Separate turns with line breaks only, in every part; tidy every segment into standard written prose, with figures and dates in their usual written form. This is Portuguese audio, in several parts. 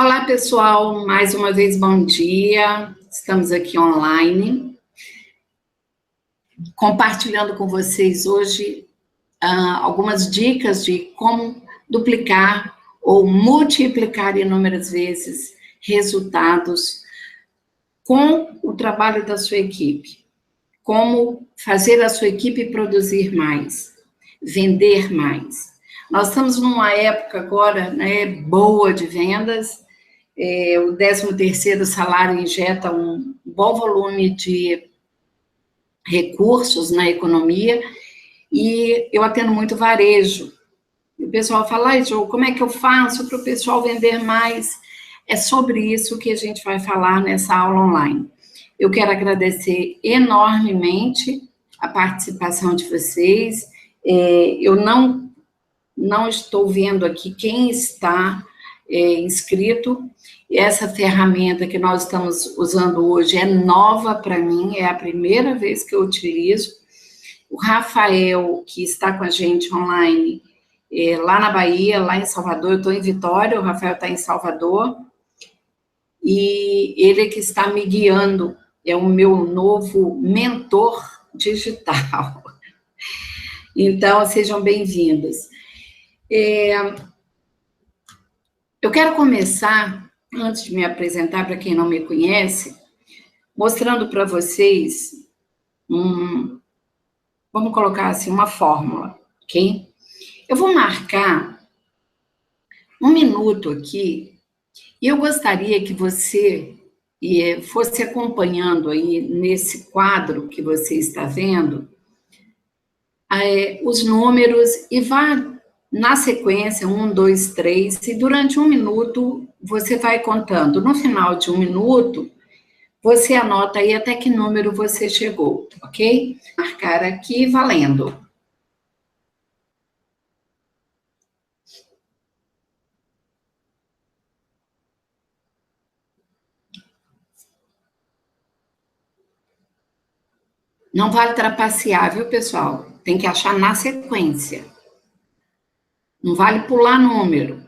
Olá, pessoal, mais uma vez bom dia. Estamos aqui online, compartilhando com vocês hoje algumas dicas de como duplicar ou multiplicar inúmeras vezes resultados com o trabalho da sua equipe. Como fazer a sua equipe produzir mais, vender mais. Nós estamos numa época agora, né, boa de vendas. O 13º salário injeta um bom volume de recursos na economia e eu atendo muito varejo. E o pessoal fala, ai, Jo, como é que eu faço para o pessoal vender mais? É sobre isso que a gente vai falar nessa aula online. Eu quero agradecer enormemente a participação de vocês. Eu não estou vendo aqui quem está inscrito. Essa ferramenta que nós estamos usando hoje é nova para mim, é a primeira vez que eu utilizo. O Rafael, que está com a gente online, lá na Bahia, lá em Salvador, eu estou em Vitória, o Rafael está em Salvador, e ele que está me guiando, é o meu novo mentor digital. Então, sejam bem-vindos. Eu quero começar, antes de me apresentar para quem não me conhece, mostrando para vocês, vamos colocar assim, uma fórmula, ok? Eu vou marcar 1 minuto aqui, e eu gostaria que você fosse acompanhando aí nesse quadro que você está vendo, os números e vá na sequência, 1, 2, 3, e durante 1 minuto você vai contando. No final de 1 minuto, você anota aí até que número você chegou, ok? Marcar aqui, valendo. Não vale trapacear, viu, pessoal? Tem que achar na sequência. Não vale pular número.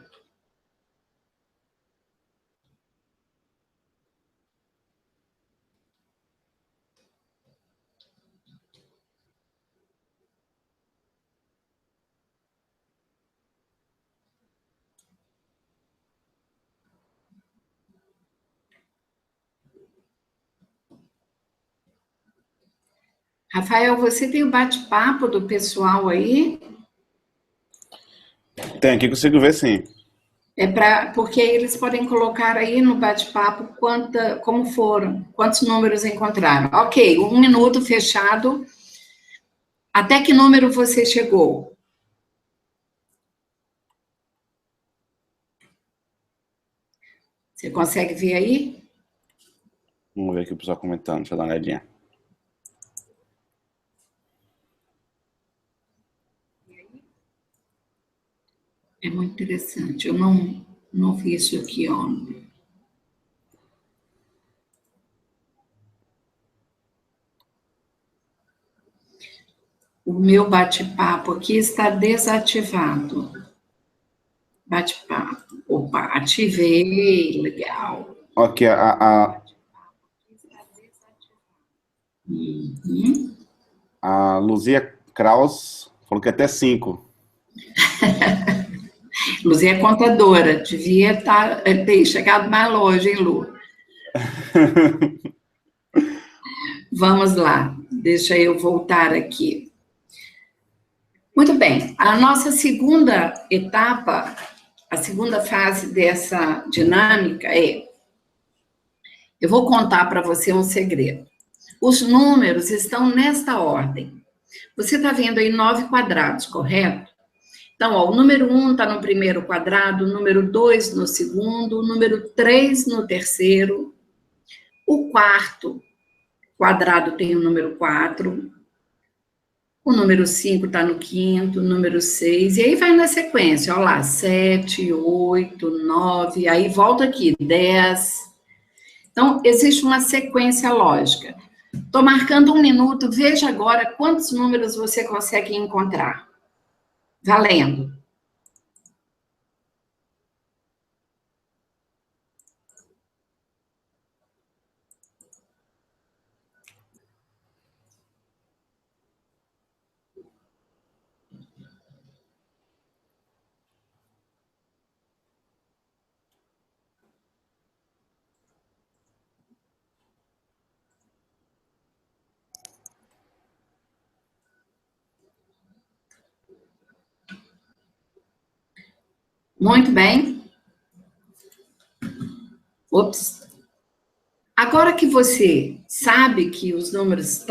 Rafael, você tem o bate-papo do pessoal aí?
Tem aqui, consigo ver sim.
Porque aí eles podem colocar aí no bate-papo como foram, quantos números encontraram. Ok, 1 minuto fechado. Até que número você chegou? Você consegue ver aí?
Vamos ver aqui o pessoal comentando, deixa eu dar uma olhadinha.
É muito interessante. Eu não vi isso aqui ontem. O meu bate-papo aqui está desativado. Bate-papo. Opa, ativei, legal.
Ok, a Luzia Kraus falou que até 5.
Luzia é contadora, devia ter chegado mais longe, hein, Lu? Vamos lá, deixa eu voltar aqui. Muito bem, a nossa segunda etapa, a segunda fase dessa dinâmica eu vou contar para você um segredo. Os números estão nesta ordem. Você está vendo aí 9 quadrados, correto? Então, ó, o número 1 está no primeiro quadrado, o número 2 no segundo, o número 3 no terceiro, o quarto quadrado tem o número 4, o número 5 está no quinto, o número 6, e aí vai na sequência, olha lá, 7, 8, 9, aí volta aqui, 10. Então, existe uma sequência lógica. Estou marcando 1 minuto, veja agora quantos números você consegue encontrar. Valendo. Muito bem. Ops. Agora que você sabe que os números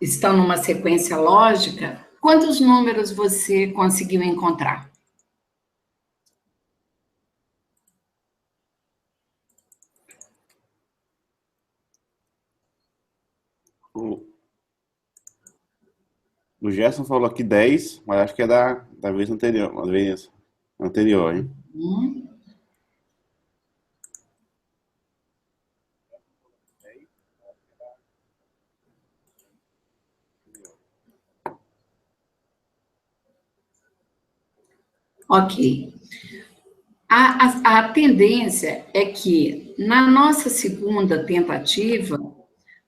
estão numa sequência lógica, quantos números você conseguiu encontrar?
O Gerson falou aqui 10, mas acho que é da vez anterior, hein?
Hum. Ok. A tendência é que, na nossa segunda tentativa,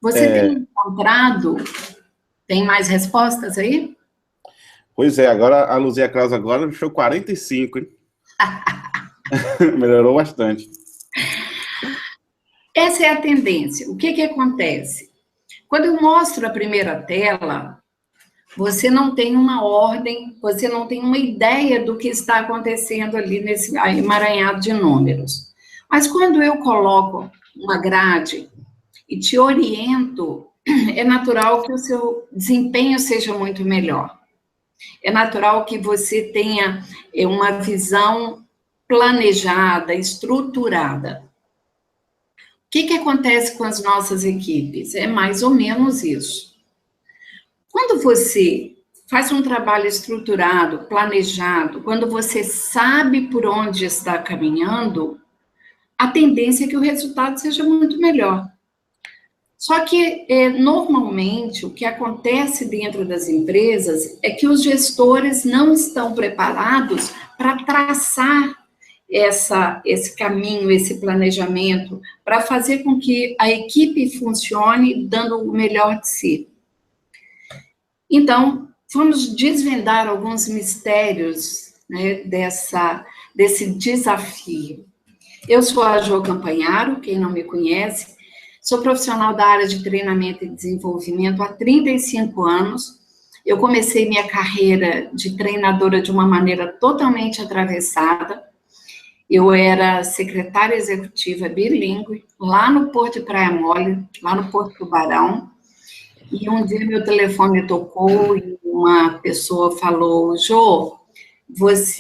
você tem encontrado... Tem mais respostas aí?
Pois é, agora a Luzia Krause agora deixou 45, hein? Melhorou bastante.
Essa é a tendência. O que que acontece? Quando eu mostro a primeira tela, você não tem uma ordem, você não tem uma ideia do que está acontecendo ali nesse emaranhado de números. Mas quando eu coloco uma grade e te oriento, é natural que o seu desempenho seja muito melhor. É natural que você tenha uma visão planejada, estruturada. O que que acontece com as nossas equipes? É mais ou menos isso. Quando você faz um trabalho estruturado, planejado, quando você sabe por onde está caminhando, a tendência é que o resultado seja muito melhor. Só que, normalmente, o que acontece dentro das empresas é que os gestores não estão preparados para traçar esse caminho, esse planejamento, para fazer com que a equipe funcione dando o melhor de si. Então, vamos desvendar alguns mistérios, né, desse desafio. Eu sou a Jo Campanharo, quem não me conhece, sou profissional da área de treinamento e desenvolvimento há 35 anos. Eu comecei minha carreira de treinadora de uma maneira totalmente atravessada. Eu era secretária executiva bilíngue, lá no Porto de Praia Mole, lá no Porto Tubarão, e um dia meu telefone tocou e uma pessoa falou, Jo,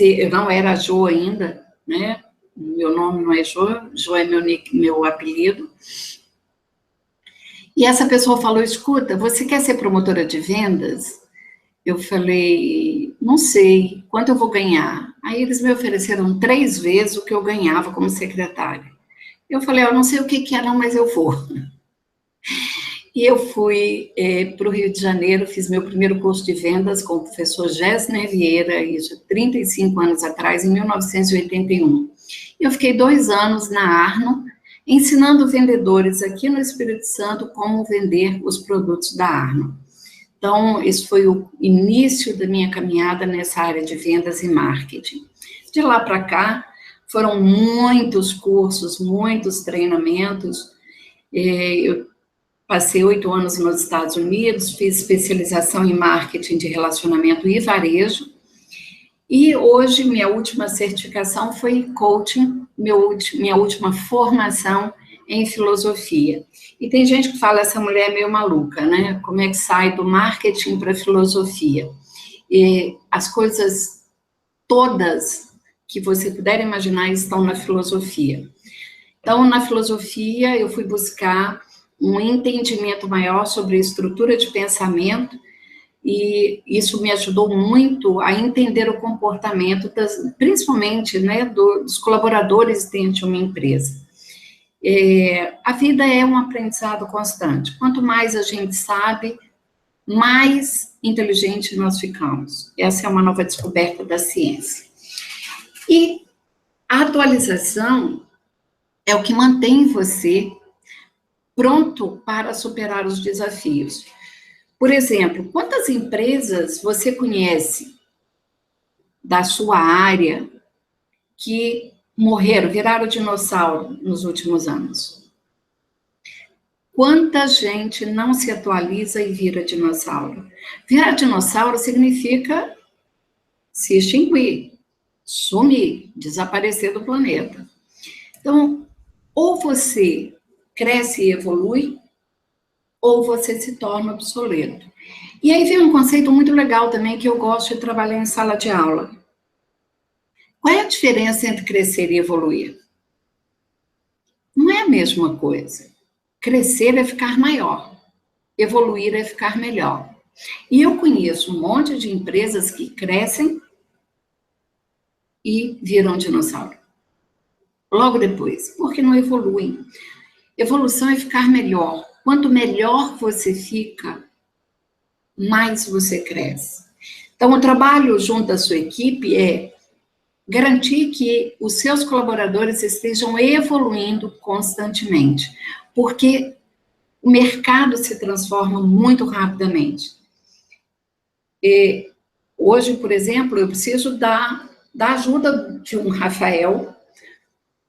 eu não era Jo ainda, né? Meu nome não é Jo, Jo é meu apelido. E essa pessoa falou, escuta, você quer ser promotora de vendas? Eu falei, não sei, quanto eu vou ganhar? Aí eles me ofereceram 3 vezes o que eu ganhava como secretária. Eu falei, eu não sei o que é não, mas eu vou. E eu fui para o Rio de Janeiro, fiz meu primeiro curso de vendas com o professor Gessner Vieira, isso há 35 anos atrás, em 1981. Eu fiquei 2 anos na Arno, ensinando vendedores aqui no Espírito Santo como vender os produtos da Arno. Então, esse foi o início da minha caminhada nessa área de vendas e marketing. De lá para cá, foram muitos cursos, muitos treinamentos. Eu passei 8 anos nos Estados Unidos, fiz especialização em marketing de relacionamento e varejo. E hoje, minha última certificação foi coaching, minha última formação em filosofia. E tem gente que fala, essa mulher é meio maluca, né? Como é que sai do marketing para a filosofia? E as coisas todas que você puder imaginar estão na filosofia. Então, na filosofia, eu fui buscar um entendimento maior sobre a estrutura de pensamento, e isso me ajudou muito a entender o comportamento, principalmente, né, dos colaboradores dentro de uma empresa. A vida é um aprendizado constante. Quanto mais a gente sabe, mais inteligente nós ficamos. Essa é uma nova descoberta da ciência. E a atualização é o que mantém você pronto para superar os desafios. Por exemplo, quantas empresas você conhece da sua área que morreram, viraram dinossauro nos últimos anos? Quanta gente não se atualiza e vira dinossauro? Virar dinossauro significa se extinguir. sumir, desaparecer do planeta. Então, ou você cresce e evolui, ou você se torna obsoleto. E aí vem um conceito muito legal também, que eu gosto de trabalhar em sala de aula. Qual é a diferença entre crescer e evoluir? Não é a mesma coisa. Crescer é ficar maior, evoluir é ficar melhor. E eu conheço um monte de empresas que crescem e viram dinossauro. Logo depois, porque não evoluem. Evolução é ficar melhor. Quanto melhor você fica, mais você cresce. Então, o trabalho junto à sua equipe é garantir que os seus colaboradores estejam evoluindo constantemente, porque o mercado se transforma muito rapidamente. E hoje, por exemplo, eu preciso da ajuda de um Rafael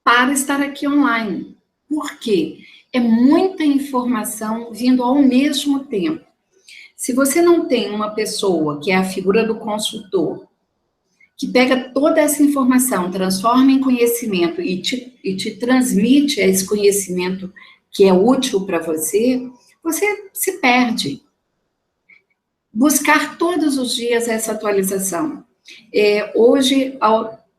para estar aqui online. Por quê? É muita informação vindo ao mesmo tempo. Se você não tem uma pessoa que é a figura do consultor, que pega toda essa informação, transforma em conhecimento e te transmite esse conhecimento que é útil para você, você se perde. Buscar todos os dias essa atualização. Hoje,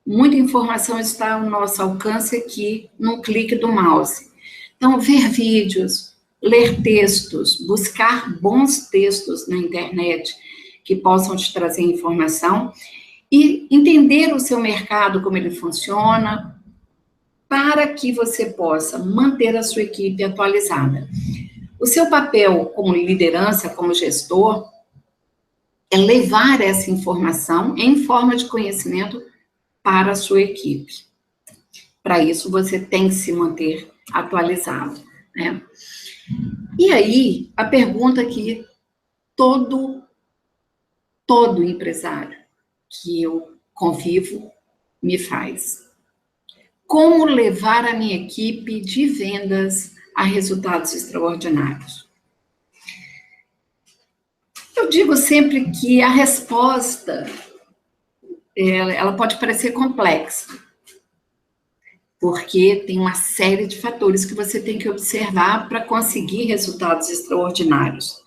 muita informação está ao nosso alcance aqui, num clique do mouse. Então, ver vídeos, ler textos, buscar bons textos na internet que possam te trazer informação e entender o seu mercado, como ele funciona, para que você possa manter a sua equipe atualizada. O seu papel como liderança, como gestor, é levar essa informação em forma de conhecimento para a sua equipe. Para isso, você tem que se manter atualizado, né? E aí, a pergunta que todo empresário que eu convivo me faz: como levar a minha equipe de vendas a resultados extraordinários? Eu digo sempre que a resposta, ela pode parecer complexa, porque tem uma série de fatores que você tem que observar para conseguir resultados extraordinários.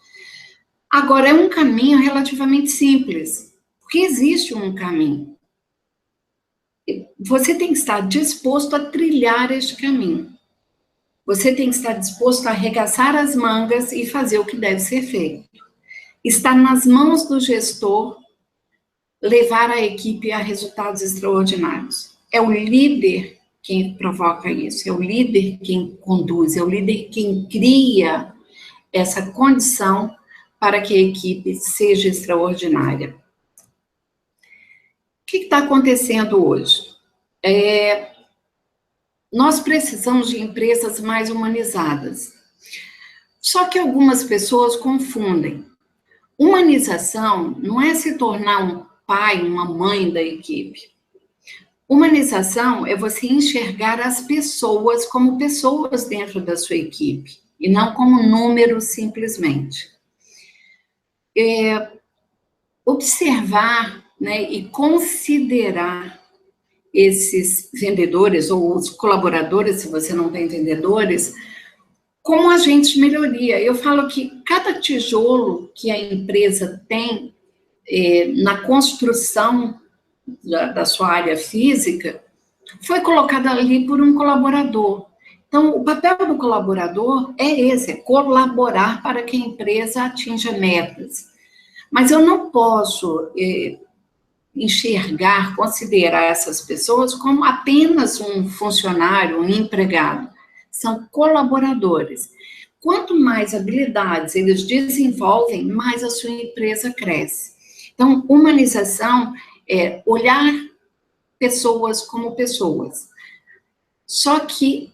Agora, é um caminho relativamente simples, porque existe um caminho. Você tem que estar disposto a trilhar este caminho. Você tem que estar disposto a arregaçar as mangas e fazer o que deve ser feito. Está nas mãos do gestor levar a equipe a resultados extraordinários. É o líder quem provoca isso, é o líder quem conduz, é o líder quem cria essa condição para que a equipe seja extraordinária. O que está acontecendo hoje? Nós precisamos de empresas mais humanizadas. Só que algumas pessoas confundem. Humanização não é se tornar um pai, uma mãe da equipe. Humanização é você enxergar as pessoas como pessoas dentro da sua equipe, e não como números simplesmente. Observar, né, e considerar esses vendedores, ou os colaboradores, se você não tem vendedores, como agentes de melhoria. Eu falo que cada tijolo que a empresa tem na construção da sua área física foi colocado ali por um colaborador. Então, o papel do colaborador é esse, é colaborar para que a empresa atinja metas. Mas eu não posso enxergar, considerar essas pessoas como apenas um funcionário, um empregado. São colaboradores. Quanto mais habilidades eles desenvolvem, mais a sua empresa cresce. Então, humanização é olhar pessoas como pessoas. Só que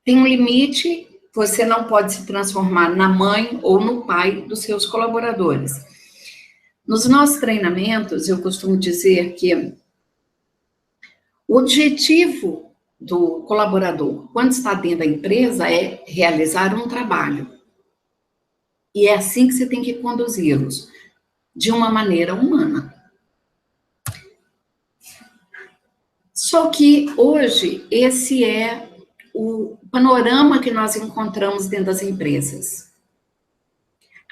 tem um limite, você não pode se transformar na mãe ou no pai dos seus colaboradores. Nos nossos treinamentos, eu costumo dizer que o objetivo do colaborador, quando está dentro da empresa, é realizar um trabalho. E é assim que você tem que conduzi-los, de uma maneira humana. Só que hoje esse é o panorama que nós encontramos dentro das empresas.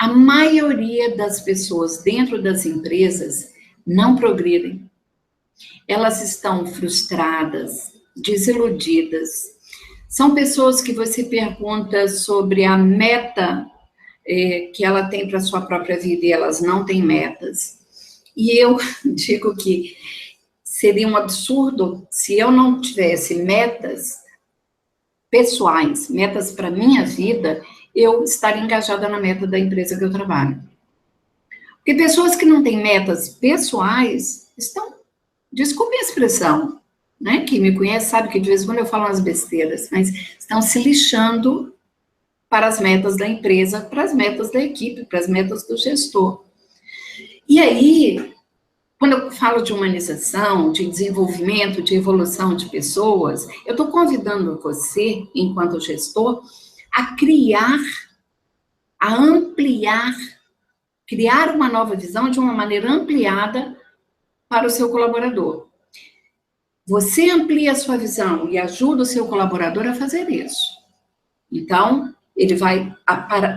A maioria das pessoas dentro das empresas não progridem. Elas estão frustradas, desiludidas. São pessoas que você pergunta sobre a meta que ela tem para a sua própria vida e elas não têm metas. E eu digo que seria um absurdo se eu não tivesse metas pessoais, metas para minha vida, eu estaria engajada na meta da empresa que eu trabalho. Porque pessoas que não têm metas pessoais estão, desculpe a expressão, né? Quem me conhece sabe que de vez em quando eu falo umas besteiras, mas estão se lixando para as metas da empresa, para as metas da equipe, para as metas do gestor. E aí, quando eu falo de humanização, de desenvolvimento, de evolução de pessoas, eu estou convidando você, enquanto gestor, a criar, a ampliar, criar uma nova visão de uma maneira ampliada para o seu colaborador. Você amplia a sua visão e ajuda o seu colaborador a fazer isso. Então, ele vai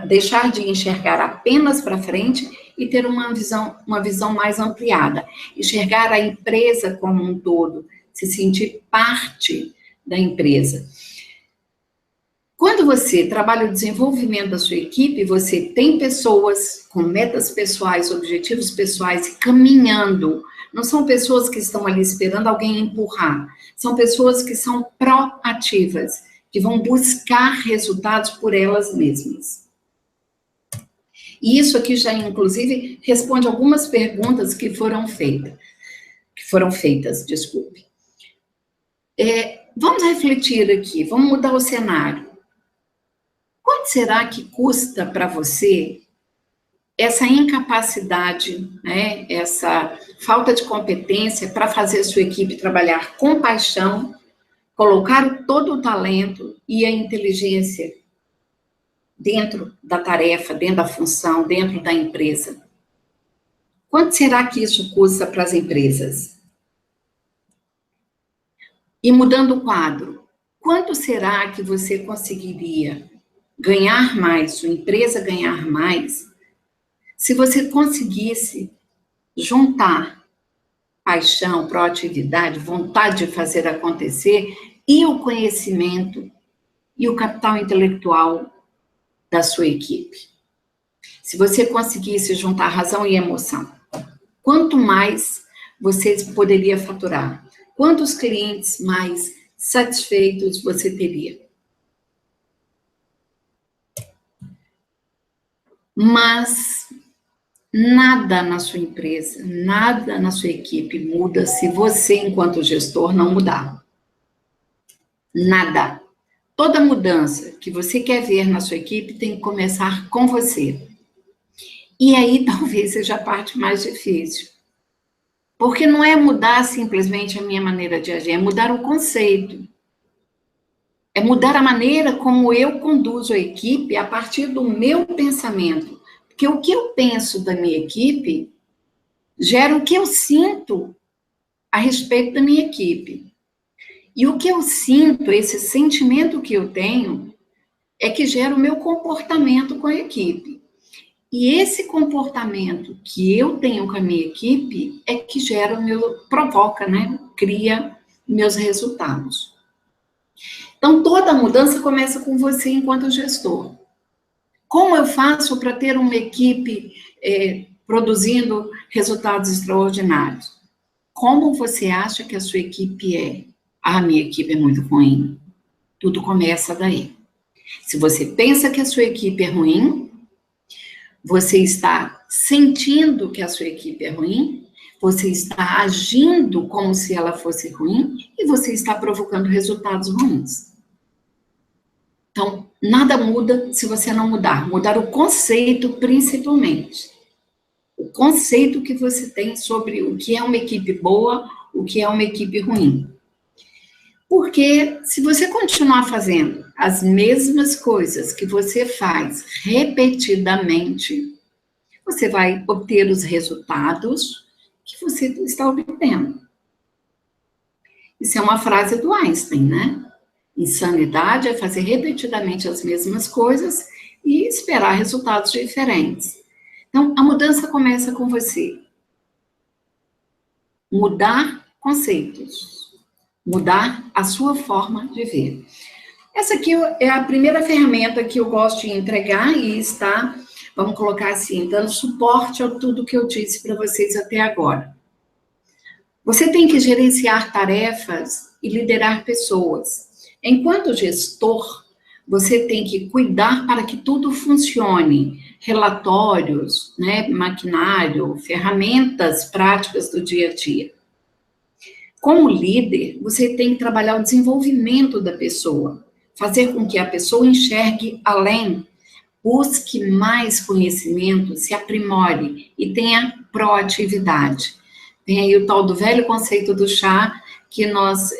deixar de enxergar apenas para frente e ter uma visão mais ampliada. Enxergar a empresa como um todo, se sentir parte da empresa. Quando você trabalha o desenvolvimento da sua equipe, você tem pessoas com metas pessoais, objetivos pessoais e caminhando. Não são pessoas que estão ali esperando alguém empurrar. São pessoas que são proativas, que vão buscar resultados por elas mesmas. E isso aqui já, inclusive, responde algumas perguntas que foram feitas, desculpe. Vamos refletir aqui, vamos mudar o cenário. Quanto será que custa para você essa incapacidade, né, essa falta de competência para fazer a sua equipe trabalhar com paixão, colocar todo o talento e a inteligência dentro da tarefa, dentro da função, dentro da empresa? Quanto será que isso custa para as empresas? E mudando o quadro, quanto será que você conseguiria ganhar mais, sua empresa ganhar mais, se você conseguisse juntar paixão, proatividade, vontade de fazer acontecer e o conhecimento e o capital intelectual da sua equipe? Se você conseguisse juntar razão e emoção, quanto mais você poderia faturar? Quantos clientes mais satisfeitos você teria? Mas nada na sua empresa, nada na sua equipe muda se você, enquanto gestor, não mudar. Nada. Toda mudança que você quer ver na sua equipe tem que começar com você. E aí talvez seja a parte mais difícil. Porque não é mudar simplesmente a minha maneira de agir, é mudar o conceito. É mudar a maneira como eu conduzo a equipe a partir do meu pensamento. Porque o que eu penso da minha equipe gera o que eu sinto a respeito da minha equipe. E o que eu sinto, esse sentimento que eu tenho, é que gera o meu comportamento com a equipe. E esse comportamento que eu tenho com a minha equipe é que provoca, né? Cria meus resultados. Então, toda mudança começa com você enquanto gestor. Como eu faço para ter uma equipe produzindo resultados extraordinários? Como você acha que a sua equipe é? Ah, minha equipe é muito ruim. Tudo começa daí. Se você pensa que a sua equipe é ruim, você está sentindo que a sua equipe é ruim, você está agindo como se ela fosse ruim e você está provocando resultados ruins. Então, nada muda se você não mudar. Mudar o conceito, principalmente. O conceito que você tem sobre o que é uma equipe boa, o que é uma equipe ruim. Porque se você continuar fazendo as mesmas coisas que você faz repetidamente, você vai obter os resultados que você está obtendo. Isso é uma frase do Einstein, né? Insanidade é fazer repetidamente as mesmas coisas e esperar resultados diferentes. Então, a mudança começa com você. Mudar conceitos. Mudar a sua forma de ver. Essa aqui é a primeira ferramenta que eu gosto de entregar e está, vamos colocar assim, dando suporte a tudo que eu disse para vocês até agora. Você tem que gerenciar tarefas e liderar pessoas. Enquanto gestor, você tem que cuidar para que tudo funcione. Relatórios, né, maquinário, ferramentas práticas do dia a dia. Como líder, você tem que trabalhar o desenvolvimento da pessoa, fazer com que a pessoa enxergue além, busque mais conhecimento, se aprimore e tenha proatividade. Tem aí o tal do velho conceito do chá que nós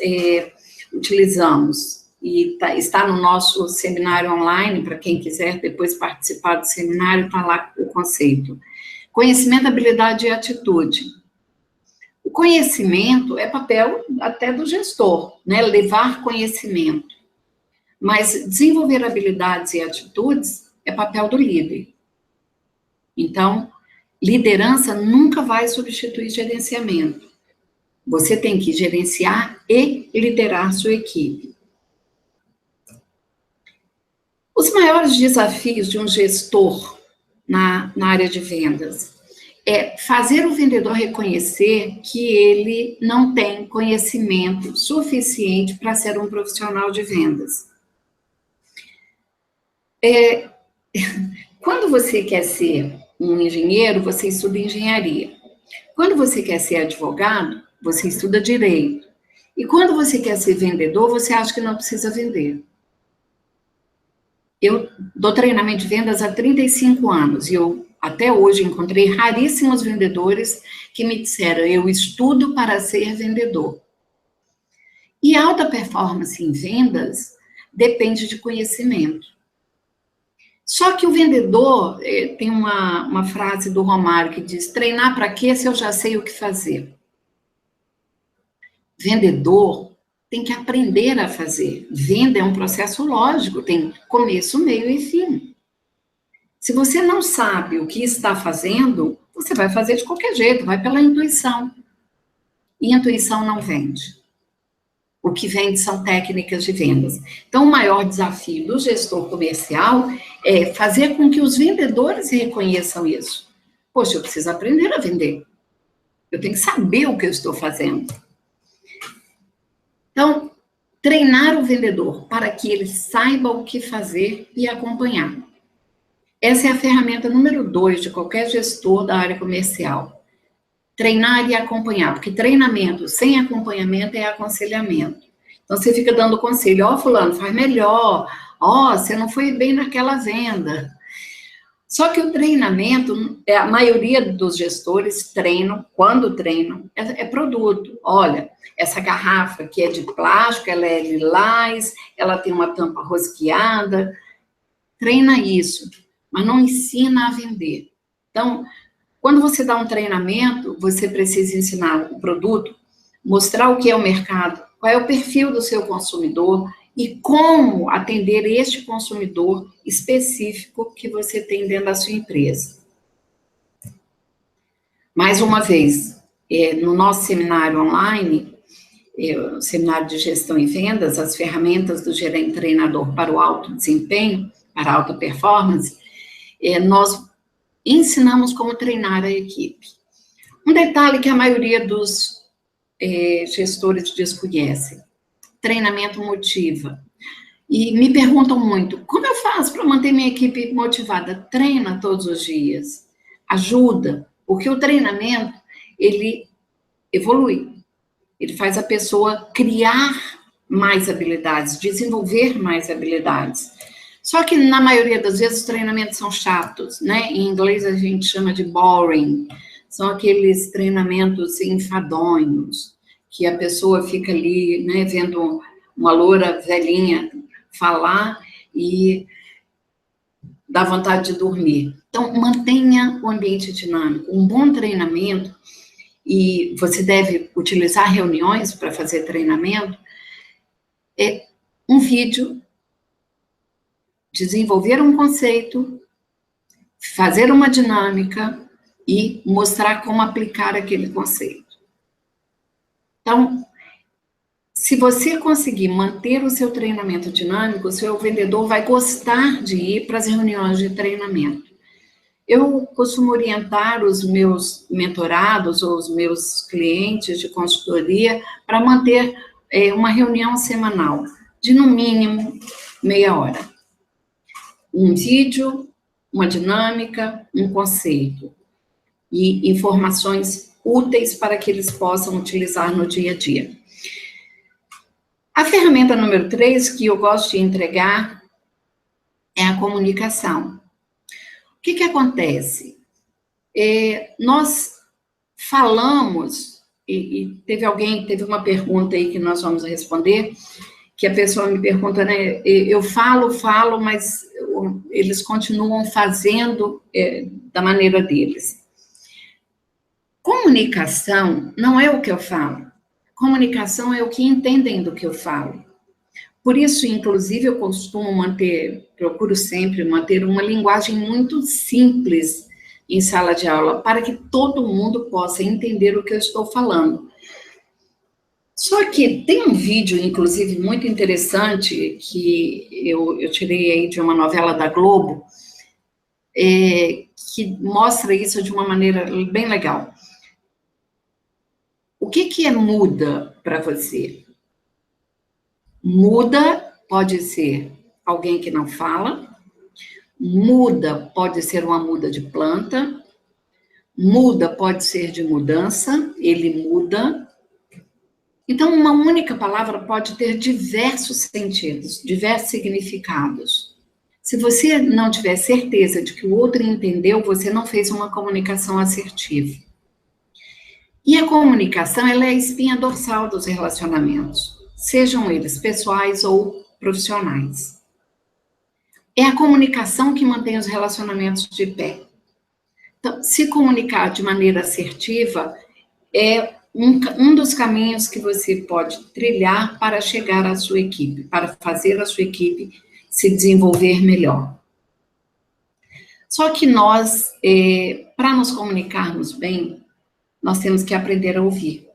utilizamos e está no nosso seminário online, para quem quiser depois participar do seminário, está lá o conceito. Conhecimento, habilidade e atitude. O conhecimento é papel até do gestor, né? Levar conhecimento. Mas desenvolver habilidades e atitudes é papel do líder. Então, liderança nunca vai substituir gerenciamento. Você tem que gerenciar e liderar sua equipe. Os maiores desafios de um gestor na área de vendas é fazer o vendedor reconhecer que ele não tem conhecimento suficiente para ser um profissional de vendas. Quando você quer ser um engenheiro, você estuda engenharia. Quando você quer ser advogado, você estuda direito. E quando você quer ser vendedor, você acha que não precisa vender. Eu dou treinamento de vendas há 35 anos e eu até hoje encontrei raríssimos vendedores que me disseram, eu estudo para ser vendedor. E alta performance em vendas depende de conhecimento. Só que o vendedor, tem uma frase do Romário que diz, treinar para quê se eu já sei o que fazer? Vendedor tem que aprender a fazer. Venda é um processo lógico, tem começo, meio e fim. Se você não sabe o que está fazendo, você vai fazer de qualquer jeito, vai pela intuição. E intuição não vende. O que vende são técnicas de vendas. Então, o maior desafio do gestor comercial é fazer com que os vendedores reconheçam isso. Poxa, eu preciso aprender a vender. Eu tenho que saber o que eu estou fazendo. Então, treinar o vendedor para que ele saiba o que fazer e acompanhar. Essa é a ferramenta número 2 de qualquer gestor da área comercial. Treinar e acompanhar, porque treinamento sem acompanhamento é aconselhamento. Então, você fica dando conselho, ó, fulano, faz melhor, ó, você não foi bem naquela venda. Só que o treinamento, a maioria dos gestores treinam, quando treinam, é produto. Olha, essa garrafa que é de plástico, ela é lilás, ela tem uma tampa rosqueada. Treina isso, mas não ensina a vender. Então, quando você dá um treinamento, você precisa ensinar o produto, mostrar o que é o mercado, qual é o perfil do seu consumidor, e como atender este consumidor específico que você tem dentro da sua empresa. Mais uma vez, no nosso seminário online, o seminário de gestão e vendas, as ferramentas do gerente treinador para o alto desempenho, para a alta performance, nós ensinamos como treinar a equipe. Um detalhe que a maioria dos gestores desconhecem. Treinamento motiva. E me perguntam muito, como eu faço para manter minha equipe motivada? Treina todos os dias. Ajuda, porque o treinamento, ele evolui. Ele faz a pessoa criar mais habilidades, desenvolver mais habilidades. Só que, na maioria das vezes, os treinamentos são chatos, né? Em inglês, a gente chama de boring. São aqueles treinamentos enfadonhos, que a pessoa fica ali, né, vendo uma loura velhinha falar e dá vontade de dormir. Então, mantenha o ambiente dinâmico. Um bom treinamento, e você deve utilizar reuniões para fazer treinamento, é um vídeo, desenvolver um conceito, fazer uma dinâmica e mostrar como aplicar aquele conceito. Então, se você conseguir manter o seu treinamento dinâmico, o seu vendedor vai gostar de ir para as reuniões de treinamento. Eu costumo orientar os meus mentorados ou os meus clientes de consultoria para manter uma reunião semanal, de no mínimo meia hora. Um vídeo, uma dinâmica, um conceito e informações úteis para que eles possam utilizar no dia a dia. A ferramenta número 3 que eu gosto de entregar é a comunicação. O que acontece? Nós falamos, e teve uma pergunta aí que nós vamos responder, que a pessoa me pergunta, né, eu falo, mas eles continuam fazendo da maneira deles. Comunicação não é o que eu falo. Comunicação é o que entendem do que eu falo. Por isso, inclusive, eu procuro sempre manter uma linguagem muito simples em sala de aula, para que todo mundo possa entender o que eu estou falando. Só que tem um vídeo, inclusive, muito interessante, que eu tirei aí de uma novela da Globo, que mostra isso de uma maneira bem legal. O que é muda para você? Muda pode ser alguém que não fala, muda pode ser uma muda de planta, muda pode ser de mudança, ele muda. Então, uma única palavra pode ter diversos sentidos, diversos significados. Se você não tiver certeza de que o outro entendeu, você não fez uma comunicação assertiva. E a comunicação, ela é a espinha dorsal dos relacionamentos, sejam eles pessoais ou profissionais. É a comunicação que mantém os relacionamentos de pé. Então, se comunicar de maneira assertiva é um dos caminhos que você pode trilhar para chegar à sua equipe, para fazer a sua equipe se desenvolver melhor. Só que nós, para nos comunicarmos bem, nós temos que aprender a ouvir.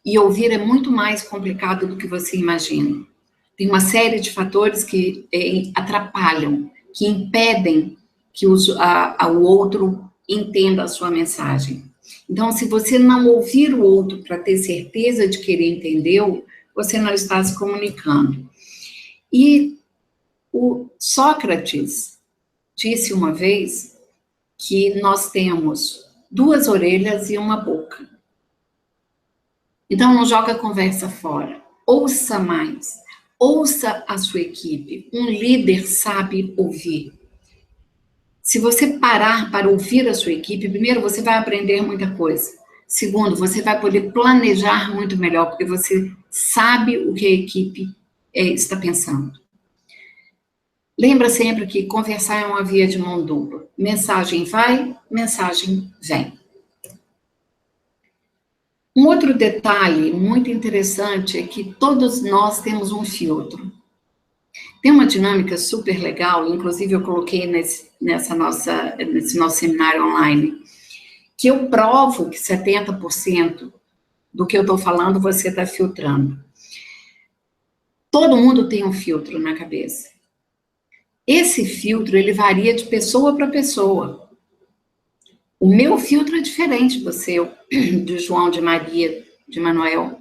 E ouvir é muito mais complicado do que você imagina. Tem uma série de fatores que atrapalham, que impedem que o outro entenda a sua mensagem. Então, se você não ouvir o outro para ter certeza de que ele entendeu, você não está se comunicando. E o Sócrates disse uma vez que nós temos 2 orelhas e uma boca. Então, não joga a conversa fora. Ouça mais. Ouça a sua equipe. Um líder sabe ouvir. Se você parar para ouvir a sua equipe, primeiro, você vai aprender muita coisa. Segundo, você vai poder planejar muito melhor, porque você sabe o que a equipe está pensando. Lembra sempre que conversar é uma via de mão dupla. Mensagem vai, mensagem vem. Um outro detalhe muito interessante é que todos nós temos um filtro. Tem uma dinâmica super legal, inclusive eu coloquei nesse nosso seminário online, que eu provo que 70% do que eu estou falando você está filtrando. Todo mundo tem um filtro na cabeça. Esse filtro, ele varia de pessoa para pessoa. O meu filtro é diferente do seu, de João, de Maria, de Manuel,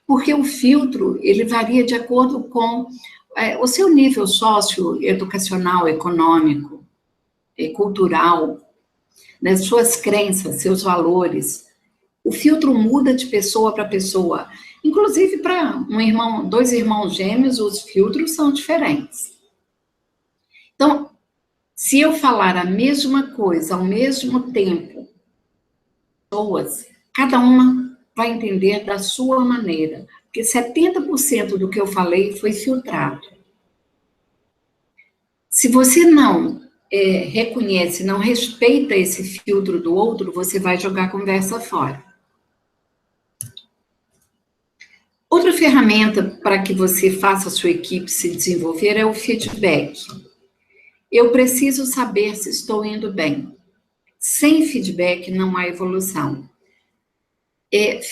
porque o filtro, ele varia de acordo com o seu nível socioeducacional, econômico, cultural, né, suas crenças, seus valores. O filtro muda de pessoa para pessoa. Inclusive, para 2 irmãos gêmeos, os filtros são diferentes. Então, se eu falar a mesma coisa ao mesmo tempo, cada uma vai entender da sua maneira, porque 70% do que eu falei foi filtrado. Se você não reconhece, não respeita esse filtro do outro, você vai jogar a conversa fora. Outra ferramenta para que você faça a sua equipe se desenvolver é o feedback. Eu preciso saber se estou indo bem. Sem feedback não há evolução.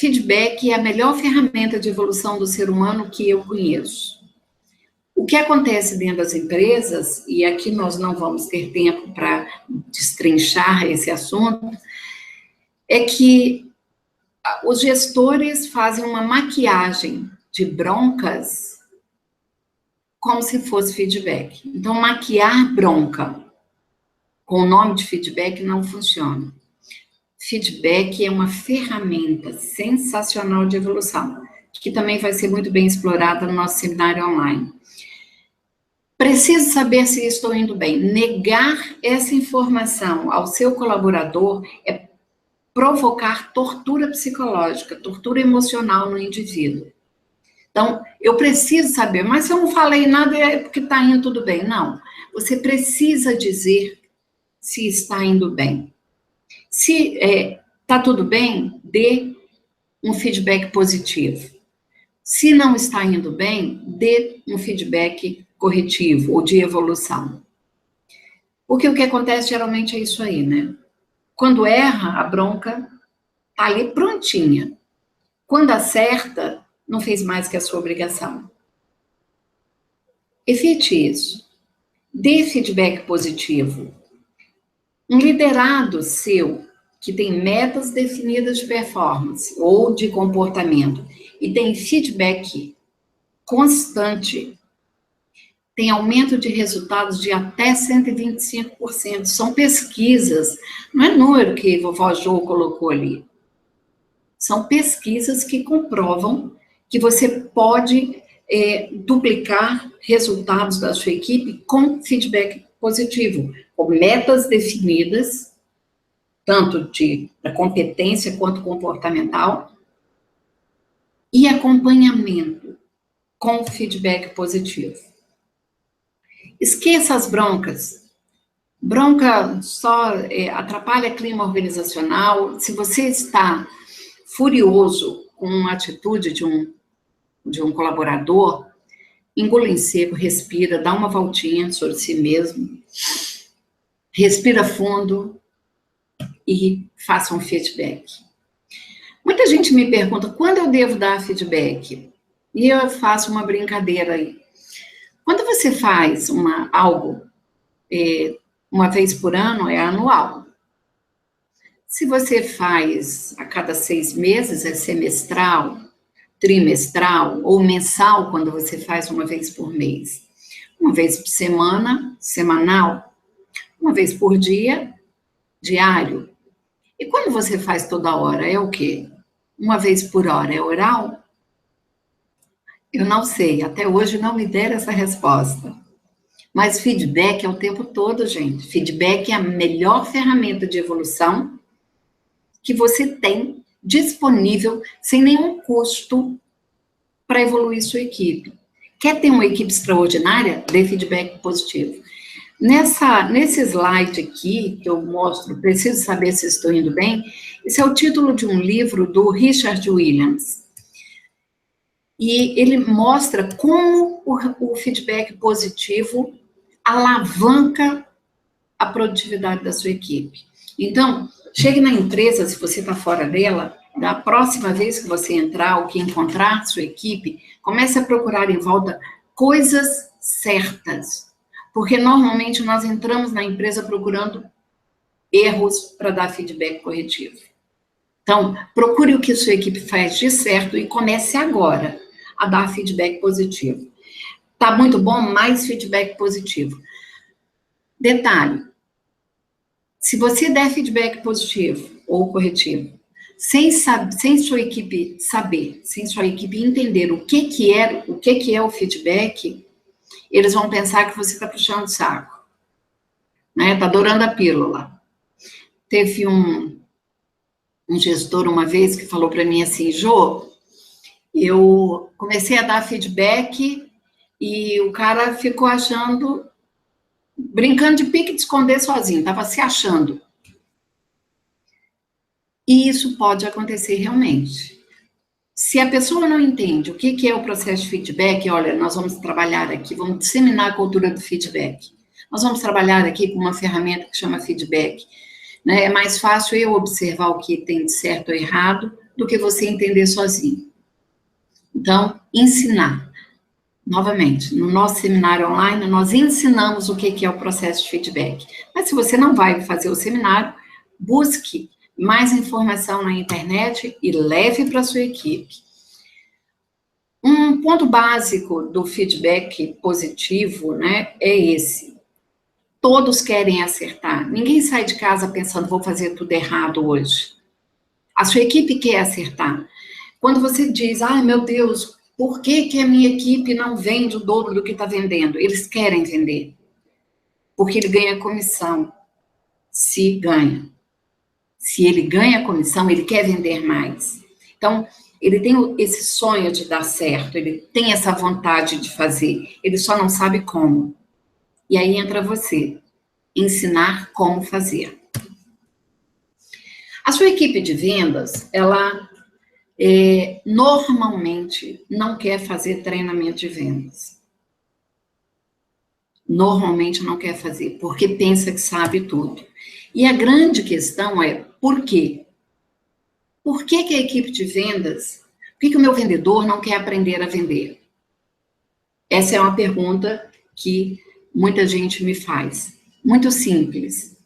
Feedback é a melhor ferramenta de evolução do ser humano que eu conheço. O que acontece dentro das empresas, e aqui nós não vamos ter tempo para destrinchar esse assunto, é que os gestores fazem uma maquiagem de broncas como se fosse feedback. Então, maquiar bronca com o nome de feedback não funciona. Feedback é uma ferramenta sensacional de evolução, que também vai ser muito bem explorada no nosso seminário online. Preciso saber se estou indo bem. Negar essa informação ao seu colaborador é provocar tortura psicológica, tortura emocional no indivíduo. Então, eu preciso saber, mas se eu não falei nada é porque está indo tudo bem. Não, você precisa dizer se está indo bem. Se está tudo bem, dê um feedback positivo. Se não está indo bem, dê um feedback corretivo ou de evolução. Porque o que acontece geralmente é isso aí, né? Quando erra, a bronca está ali prontinha. Quando acerta, não fez mais que a sua obrigação. Evite isso. Dê feedback positivo. Um liderado seu, que tem metas definidas de performance ou de comportamento, e tem feedback constante, tem aumento de resultados de até 125%. São pesquisas, não é número que a vovó Jo colocou ali. São pesquisas que comprovam que você pode duplicar resultados da sua equipe com feedback positivo, com metas definidas, tanto da competência quanto comportamental, e acompanhamento com feedback positivo. Esqueça as broncas. Bronca só atrapalha clima organizacional. Se você está furioso com uma atitude de um colaborador, engula em seco, respira, dá uma voltinha sobre si mesmo, respira fundo e faça um feedback. Muita gente me pergunta, quando eu devo dar feedback? E eu faço uma brincadeira aí. Quando você faz algo uma vez por ano, é anual. Se você faz a cada 6 meses, é semestral, trimestral ou mensal, quando você faz uma vez por mês. Uma vez por semana, semanal. Uma vez por dia, diário. E quando você faz toda hora, é o quê? Uma vez por hora, é oral? Eu não sei, até hoje não me deram essa resposta. Mas feedback é o tempo todo, gente. Feedback é a melhor ferramenta de evolução que você tem disponível sem nenhum custo para evoluir sua equipe. Quer ter uma equipe extraordinária? Dê feedback positivo. Nesse slide aqui, que eu mostro, preciso saber se estou indo bem, esse é o título de um livro do Richard Williams. E ele mostra como o feedback positivo alavanca a produtividade da sua equipe. Então, chegue na empresa, se você está fora dela, da próxima vez que você entrar ou que encontrar sua equipe, comece a procurar em volta coisas certas. Porque normalmente nós entramos na empresa procurando erros para dar feedback corretivo. Então, procure o que sua equipe faz de certo e comece agora a dar feedback positivo. Tá muito bom? Mais feedback positivo. Detalhe, se você der feedback positivo ou corretivo, sem sua equipe saber, sem sua equipe entender o que é o feedback, eles vão pensar que você está puxando o saco, né? Está adorando a pílula. Teve um gestor uma vez que falou para mim assim, Jô, eu comecei a dar feedback e o cara ficou achando, brincando de pique de esconder sozinho, estava se achando. E isso pode acontecer realmente. Se a pessoa não entende o que é o processo de feedback, olha, nós vamos trabalhar aqui, vamos disseminar a cultura do feedback. Nós vamos trabalhar aqui com uma ferramenta que chama feedback. Né? É mais fácil eu observar o que tem de certo ou errado do que você entender sozinho. Então, ensinar. Novamente, no nosso seminário online, nós ensinamos o que é o processo de feedback. Mas se você não vai fazer o seminário, busque mais informação na internet e leve para a sua equipe. Um ponto básico do feedback positivo, né, é esse. Todos querem acertar. Ninguém sai de casa pensando, vou fazer tudo errado hoje. A sua equipe quer acertar. Quando você diz, ai meu Deus, por que a minha equipe não vende o dobro do que está vendendo? Eles querem vender. Porque ele ganha comissão. Se ganha. Se ele ganha comissão, ele quer vender mais. Então, ele tem esse sonho de dar certo, ele tem essa vontade de fazer, ele só não sabe como. E aí entra você, ensinar como fazer. A sua equipe de vendas, ela normalmente não quer fazer treinamento de vendas. Normalmente não quer fazer, porque pensa que sabe tudo. E a grande questão é, por quê? Por que a equipe de vendas, por que o meu vendedor não quer aprender a vender? Essa é uma pergunta que muita gente me faz. Muito simples.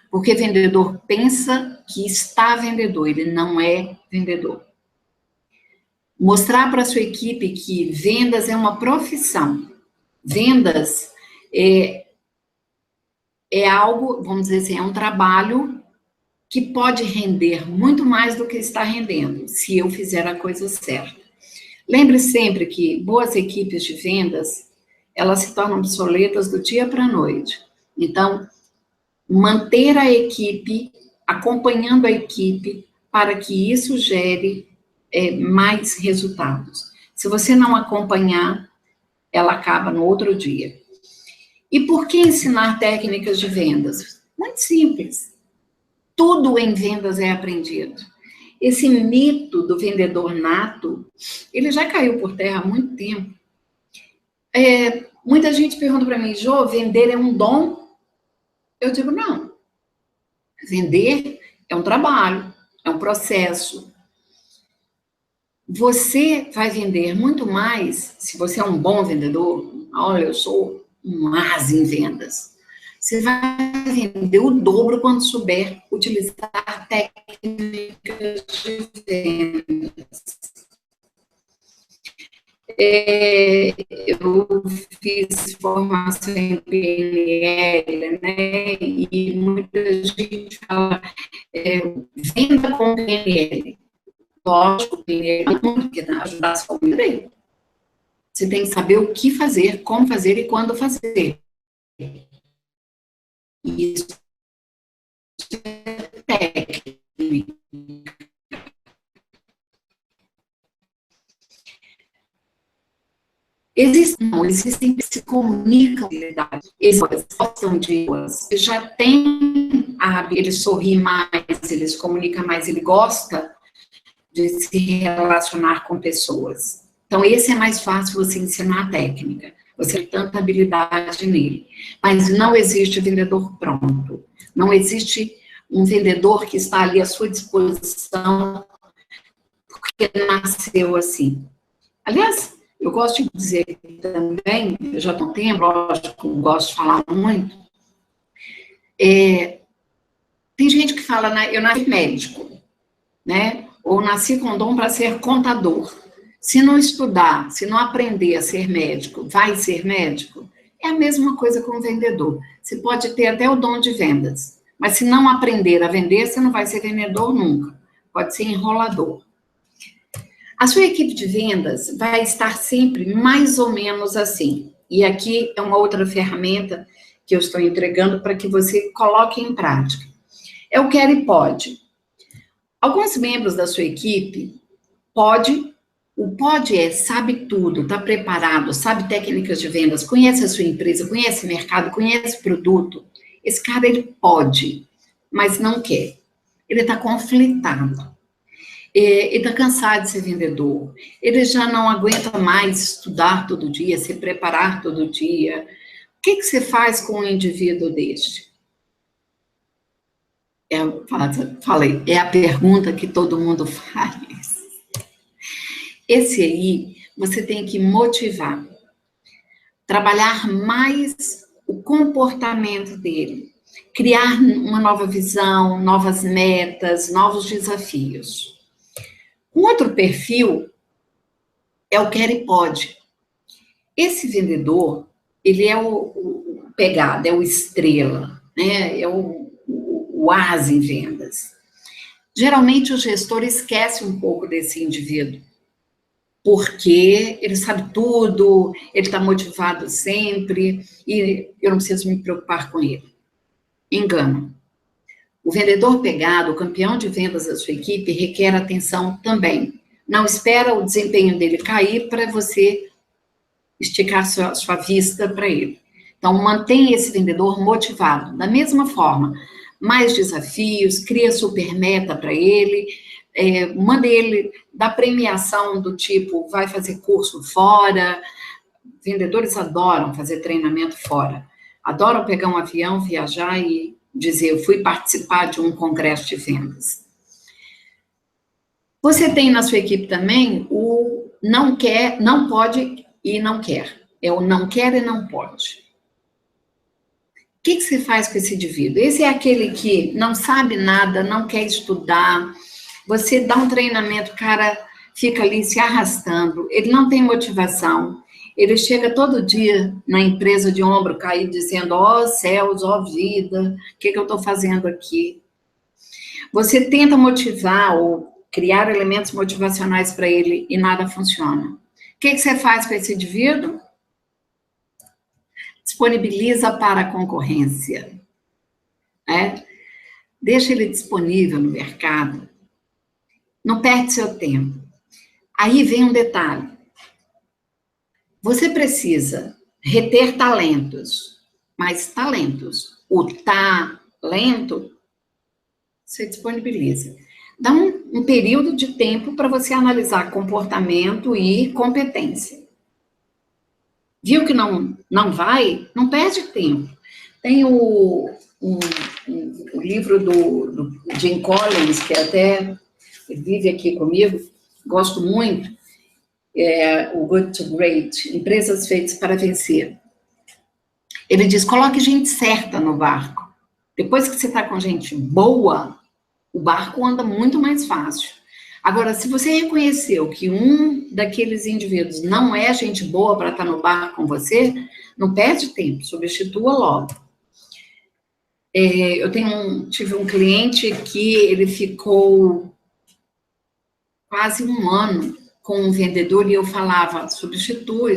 Porque vendedor pensa que está vendedor, ele não é vendedor. Mostrar para a sua equipe que vendas é uma profissão. Vendas é algo, vamos dizer assim, é um trabalho que pode render muito mais do que está rendendo, se eu fizer a coisa certa. Lembre sempre que boas equipes de vendas, elas se tornam obsoletas do dia para a noite. Então, manter a equipe, acompanhando a equipe, para que isso gere mais resultados. Se você não acompanhar, ela acaba no outro dia. E por que ensinar técnicas de vendas? Muito simples. Tudo em vendas é aprendido. Esse mito do vendedor nato, ele já caiu por terra há muito tempo. Muita gente pergunta para mim, Jô, vender é um dom? Eu digo, não. Vender é um trabalho, é um processo. Você vai vender muito mais, se você é um bom vendedor, olha, eu sou um ás em vendas. Você vai vender o dobro quando souber utilizar técnicas de vendas. Eu fiz formação em PNL, né? E muita gente fala, venda com PNL. Lógico, PNL não quer ajudar a sua vida. Você tem que saber o que fazer, como fazer e quando fazer. Isso é técnica. Existem que se comunicam, eles gostam de já tem ele sorri mais, eles comunicam mais, ele gosta de se relacionar com pessoas. Então, esse é mais fácil você ensinar a técnica, você tem tanta habilidade nele. Mas não existe vendedor pronto, não existe um vendedor que está ali à sua disposição porque nasceu assim. Aliás, eu gosto de dizer também, eu já não tenho, lógico, gosto de falar muito, tem gente que fala, eu nasci médico, né? Ou nasci com dom para ser contador. Se não estudar, se não aprender a ser médico, vai ser médico? É a mesma coisa com o vendedor. Você pode ter até o dom de vendas, mas se não aprender a vender, você não vai ser vendedor nunca. Pode ser enrolador. A sua equipe de vendas vai estar sempre mais ou menos assim. E aqui é uma outra ferramenta que eu estou entregando para que você coloque em prática. É o quer e pode. Alguns membros da sua equipe o pode sabe tudo, está preparado, sabe técnicas de vendas, conhece a sua empresa, conhece o mercado, conhece o produto. Esse cara, ele pode, mas não quer. Ele está conflitado. Ele está cansado de ser vendedor, ele já não aguenta mais estudar todo dia, se preparar todo dia. O que você faz com um indivíduo deste? Falei, é a pergunta que todo mundo faz. Esse aí, você tem que motivar, trabalhar mais o comportamento dele, criar uma nova visão, novas metas, novos desafios. Um outro perfil é o quer e pode. Esse vendedor, ele é o pegado, é o estrela, né? É o asa em vendas. Geralmente o gestor esquece um pouco desse indivíduo, porque ele sabe tudo, ele está motivado sempre, e eu não preciso me preocupar com ele. Engano. O vendedor pegado, o campeão de vendas da sua equipe, requer atenção também. Não espera o desempenho dele cair para você esticar sua vista para ele. Então, mantenha esse vendedor motivado. Da mesma forma, mais desafios, cria super meta para ele, manda ele dar premiação do tipo, vai fazer curso fora. Vendedores adoram fazer treinamento fora. Adoram pegar um avião, viajar e dizer, eu fui participar de um congresso de vendas. Você tem na sua equipe também o não quer, não pode e não quer. É o não quer e não pode. O que você faz com esse indivíduo? Esse é aquele que não sabe nada, não quer estudar. Você dá um treinamento, o cara fica ali se arrastando, ele não tem motivação. Ele chega todo dia na empresa de ombro caído, dizendo, ó céus, ó vida, o que eu estou fazendo aqui? Você tenta motivar ou criar elementos motivacionais para ele e nada funciona. O que você faz com esse indivíduo? Disponibiliza para a concorrência. Deixa ele disponível no mercado. Não perde seu tempo. Aí vem um detalhe. Você precisa reter talentos, mas talentos, o talento, você disponibiliza. Dá um período de tempo para você analisar comportamento e competência. Viu que não vai? Não perde tempo. Tem o livro do Jim Collins, que até vive aqui comigo, gosto muito, o Good to Great, Empresas Feitas para Vencer. Ele diz, coloque gente certa no barco. Depois que você está com gente boa, o barco anda muito mais fácil. Agora, se você reconheceu que um daqueles indivíduos não é gente boa para estar no barco com você, não perde tempo, substitua logo. Eu tive um cliente que ele ficou quase um ano com um vendedor e eu falava, substitui.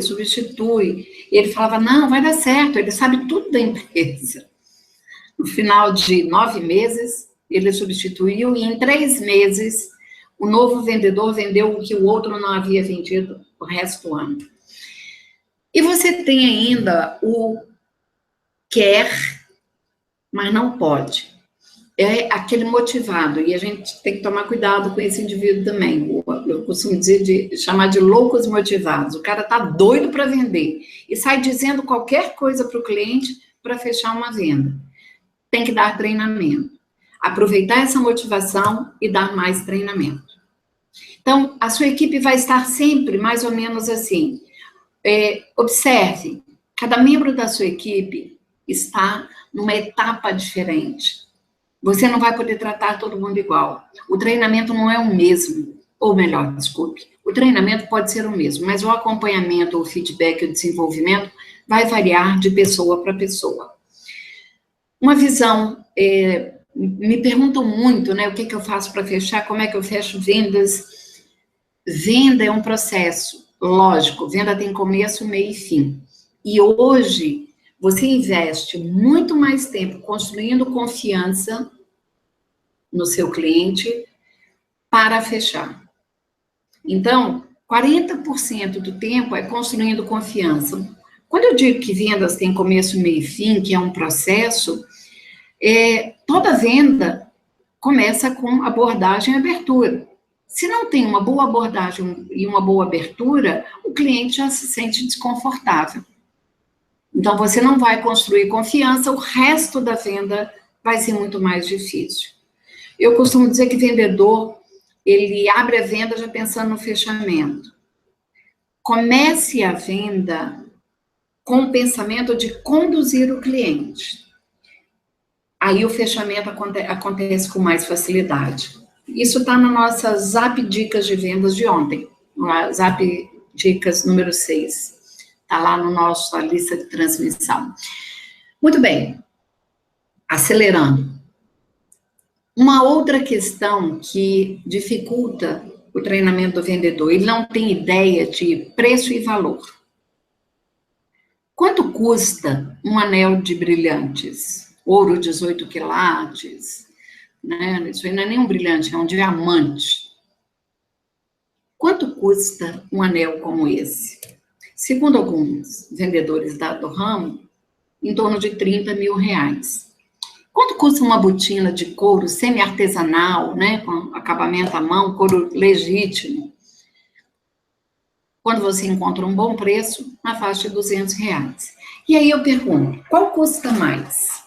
E ele falava, não, vai dar certo, ele sabe tudo da empresa. No final de 9 meses, ele substituiu e em 3 meses, o novo vendedor vendeu o que o outro não havia vendido o resto do ano. E você tem ainda o quer, mas não pode. É aquele motivado, e a gente tem que tomar cuidado com esse indivíduo também. Eu costumo chamar de loucos motivados. O cara tá doido para vender e sai dizendo qualquer coisa para o cliente para fechar uma venda. Tem que dar treinamento. Aproveitar essa motivação e dar mais treinamento. Então, a sua equipe vai estar sempre mais ou menos assim. Observe, cada membro da sua equipe está numa etapa diferente. Você não vai poder tratar todo mundo igual. O treinamento não é o mesmo, ou melhor, desculpe, o treinamento pode ser o mesmo, mas o acompanhamento, o feedback, o desenvolvimento vai variar de pessoa para pessoa. Uma visão, me perguntam muito, né, o que eu faço para fechar, como é que eu fecho vendas. Venda é um processo, lógico, venda tem começo, meio e fim. E hoje, você investe muito mais tempo construindo confiança no seu cliente para fechar. Então, 40% do tempo é construindo confiança. Quando eu digo que vendas têm começo, meio e fim, que é um processo, toda venda começa com abordagem e abertura. Se não tem uma boa abordagem e uma boa abertura, o cliente já se sente desconfortável. Então, você não vai construir confiança, o resto da venda vai ser muito mais difícil. Eu costumo dizer que vendedor, ele abre a venda já pensando no fechamento. Comece a venda com o pensamento de conduzir o cliente. Aí o fechamento acontece com mais facilidade. Isso está na nossa Zap Dicas de Vendas de ontem, no Zap Dicas número 6. Está lá no nossa lista de transmissão. Muito bem. Acelerando. Uma outra questão que dificulta o treinamento do vendedor, ele não tem ideia de preço e valor. Quanto custa um anel de brilhantes? Ouro 18 quilates, né? Isso aí não é nem um brilhante, é um diamante. Quanto custa um anel como esse? Segundo alguns vendedores do ramo, em torno de 30 mil reais. Quanto custa uma botina de couro semi-artesanal, né, com acabamento à mão, couro legítimo? Quando você encontra um bom preço, na faixa de 200 reais. E aí eu pergunto, qual custa mais?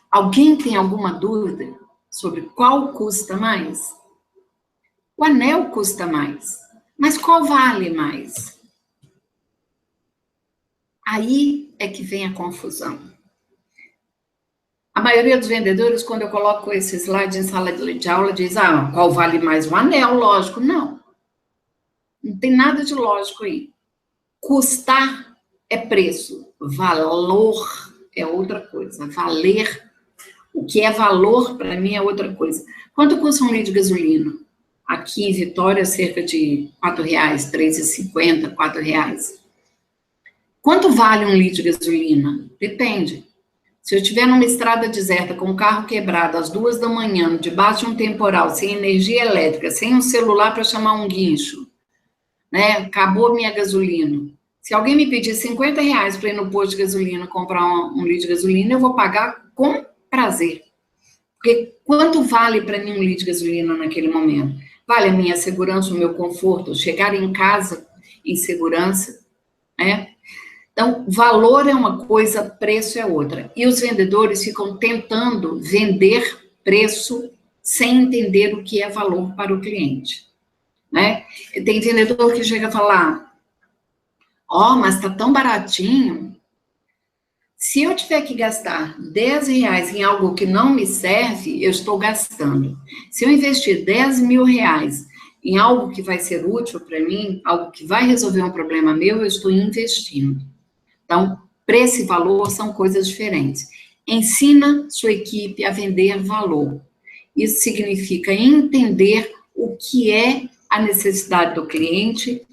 Alguém tem alguma dúvida sobre qual custa mais? O anel custa mais, mas qual vale mais? Aí é que vem a confusão. A maioria dos vendedores, quando eu coloco esse slide em sala de aula, diz, qual vale mais? O anel, lógico. Não. Não tem nada de lógico aí. Custar é preço. Valor é outra coisa. Valer, o que é valor, para mim, é outra coisa. Quanto custa um litro de gasolina? Aqui em Vitória, cerca de R$4, R$3,50, R$4. Quanto vale um litro de gasolina? Depende. Se eu estiver numa estrada deserta com o carro quebrado às 2 da manhã, debaixo de um temporal, sem energia elétrica, sem um celular para chamar um guincho, né? Acabou minha gasolina. Se alguém me pedir R$50 para ir no posto de gasolina comprar um litro de gasolina, eu vou pagar com prazer. Porque quanto vale para mim um litro de gasolina naquele momento? Vale a minha segurança, o meu conforto, chegar em casa em segurança, né? Então, valor é uma coisa, preço é outra. E os vendedores ficam tentando vender preço sem entender o que é valor para o cliente, né? Tem vendedor que chega a falar, mas tá tão baratinho. Se eu tiver que gastar R$10 em algo que não me serve, eu estou gastando. Se eu investir R$10 mil em algo que vai ser útil para mim, algo que vai resolver um problema meu, eu estou investindo. Então, preço e valor são coisas diferentes. Ensina sua equipe a vender valor. Isso significa entender o que é a necessidade do cliente,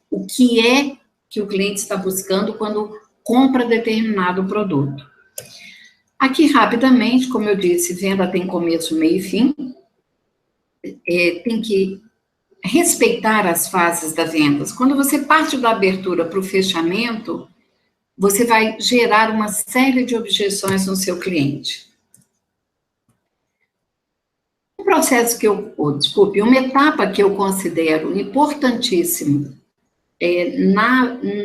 o que é que o cliente está buscando quando compra determinado produto. Aqui, rapidamente, como eu disse, venda tem começo, meio e fim. Tem que respeitar as fases da venda. Quando você parte da abertura para o fechamento, você vai gerar uma série de objeções no seu cliente. Um processo uma etapa que eu considero importantíssimo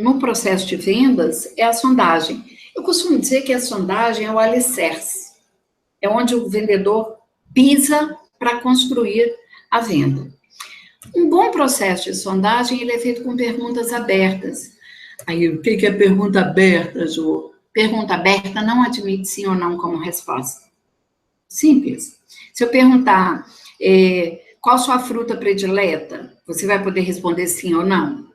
no processo de vendas é a sondagem. Eu costumo dizer que a sondagem é o alicerce, é onde o vendedor pisa para construir a venda. Um bom processo de sondagem ele é feito com perguntas abertas. Aí, o que é pergunta aberta, Ju? Pergunta aberta não admite sim ou não como resposta. Simples. Se eu perguntar qual sua fruta predileta, você vai poder responder sim ou não?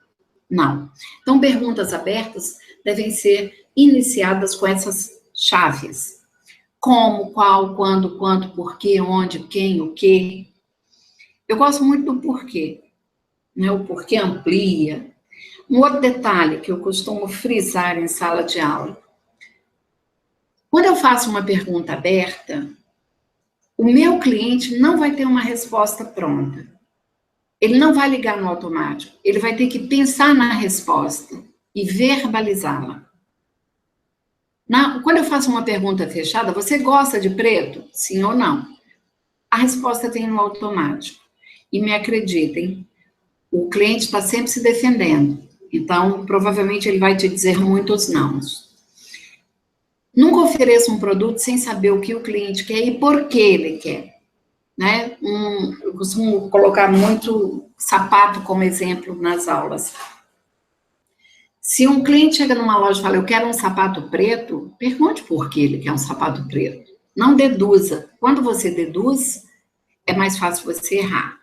Não. Então, perguntas abertas devem ser iniciadas com essas chaves. Como, qual, quando, quanto, porquê, onde, quem, o quê. Eu gosto muito do porquê, né? O porquê amplia. Um outro detalhe que eu costumo frisar em sala de aula. Quando eu faço uma pergunta aberta, o meu cliente não vai ter uma resposta pronta. Ele não vai ligar no automático. Ele vai ter que pensar na resposta e verbalizá-la. Quando eu faço uma pergunta fechada, você gosta de preto? Sim ou não? A resposta vem no automático. E me acreditem, o cliente está sempre se defendendo. Então, provavelmente, ele vai te dizer muitos nãos. Nunca ofereça um produto sem saber o que o cliente quer e por que ele quer. Né? Eu costumo colocar muito sapato como exemplo nas aulas. Se um cliente chega numa loja e fala, eu quero um sapato preto, pergunte por que ele quer um sapato preto. Não deduza. Quando você deduz, é mais fácil você errar.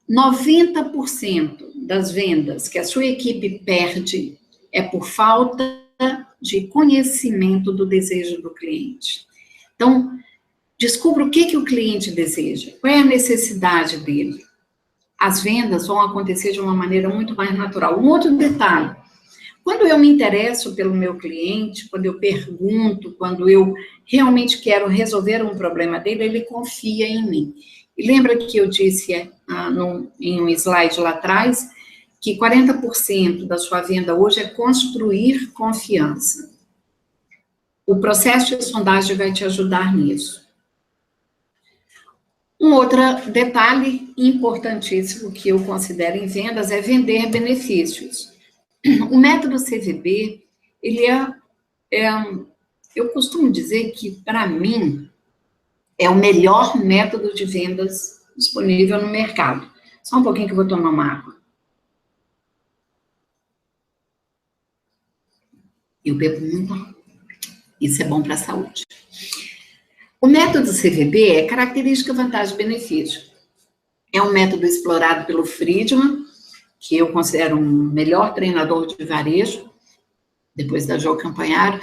90% das vendas que a sua equipe perde é por falta de conhecimento do desejo do cliente. Então, descubra o que o cliente deseja, qual é a necessidade dele. As vendas vão acontecer de uma maneira muito mais natural. Um outro detalhe, quando eu me interesso pelo meu cliente, quando eu pergunto, quando eu realmente quero resolver um problema dele, ele confia em mim. E lembra que eu disse em um slide lá atrás, que 40% da sua venda hoje é construir confiança. O processo de sondagem vai te ajudar nisso. Um outro detalhe importantíssimo que eu considero em vendas é vender benefícios. O método CVB, ele eu costumo dizer que, para mim, é o melhor método de vendas disponível no mercado. Só um pouquinho que eu vou tomar uma água. Eu bebo muito água. Isso é bom para a saúde. O método CVB é característica, vantagem, benefício. É um método explorado pelo Friedman, que eu considero um melhor treinador de varejo, depois da Jo Campagnaro.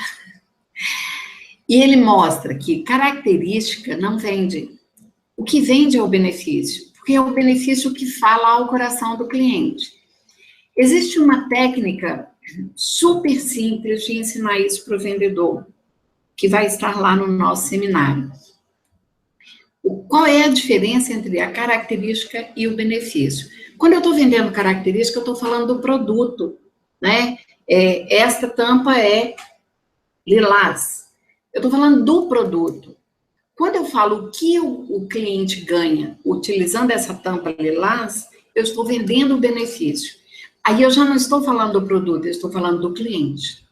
E ele mostra que característica não vende. O que vende é o benefício, porque é o benefício que fala ao coração do cliente. Existe uma técnica super simples de ensinar isso para o vendedor, que vai estar lá no nosso seminário. Qual é a diferença entre a característica e o benefício? Quando eu estou vendendo característica, eu estou falando do produto, né? Esta tampa é lilás. Eu estou falando do produto. Quando eu falo o que o cliente ganha utilizando essa tampa lilás, eu estou vendendo o benefício. Aí eu já não estou falando do produto, eu estou falando do cliente.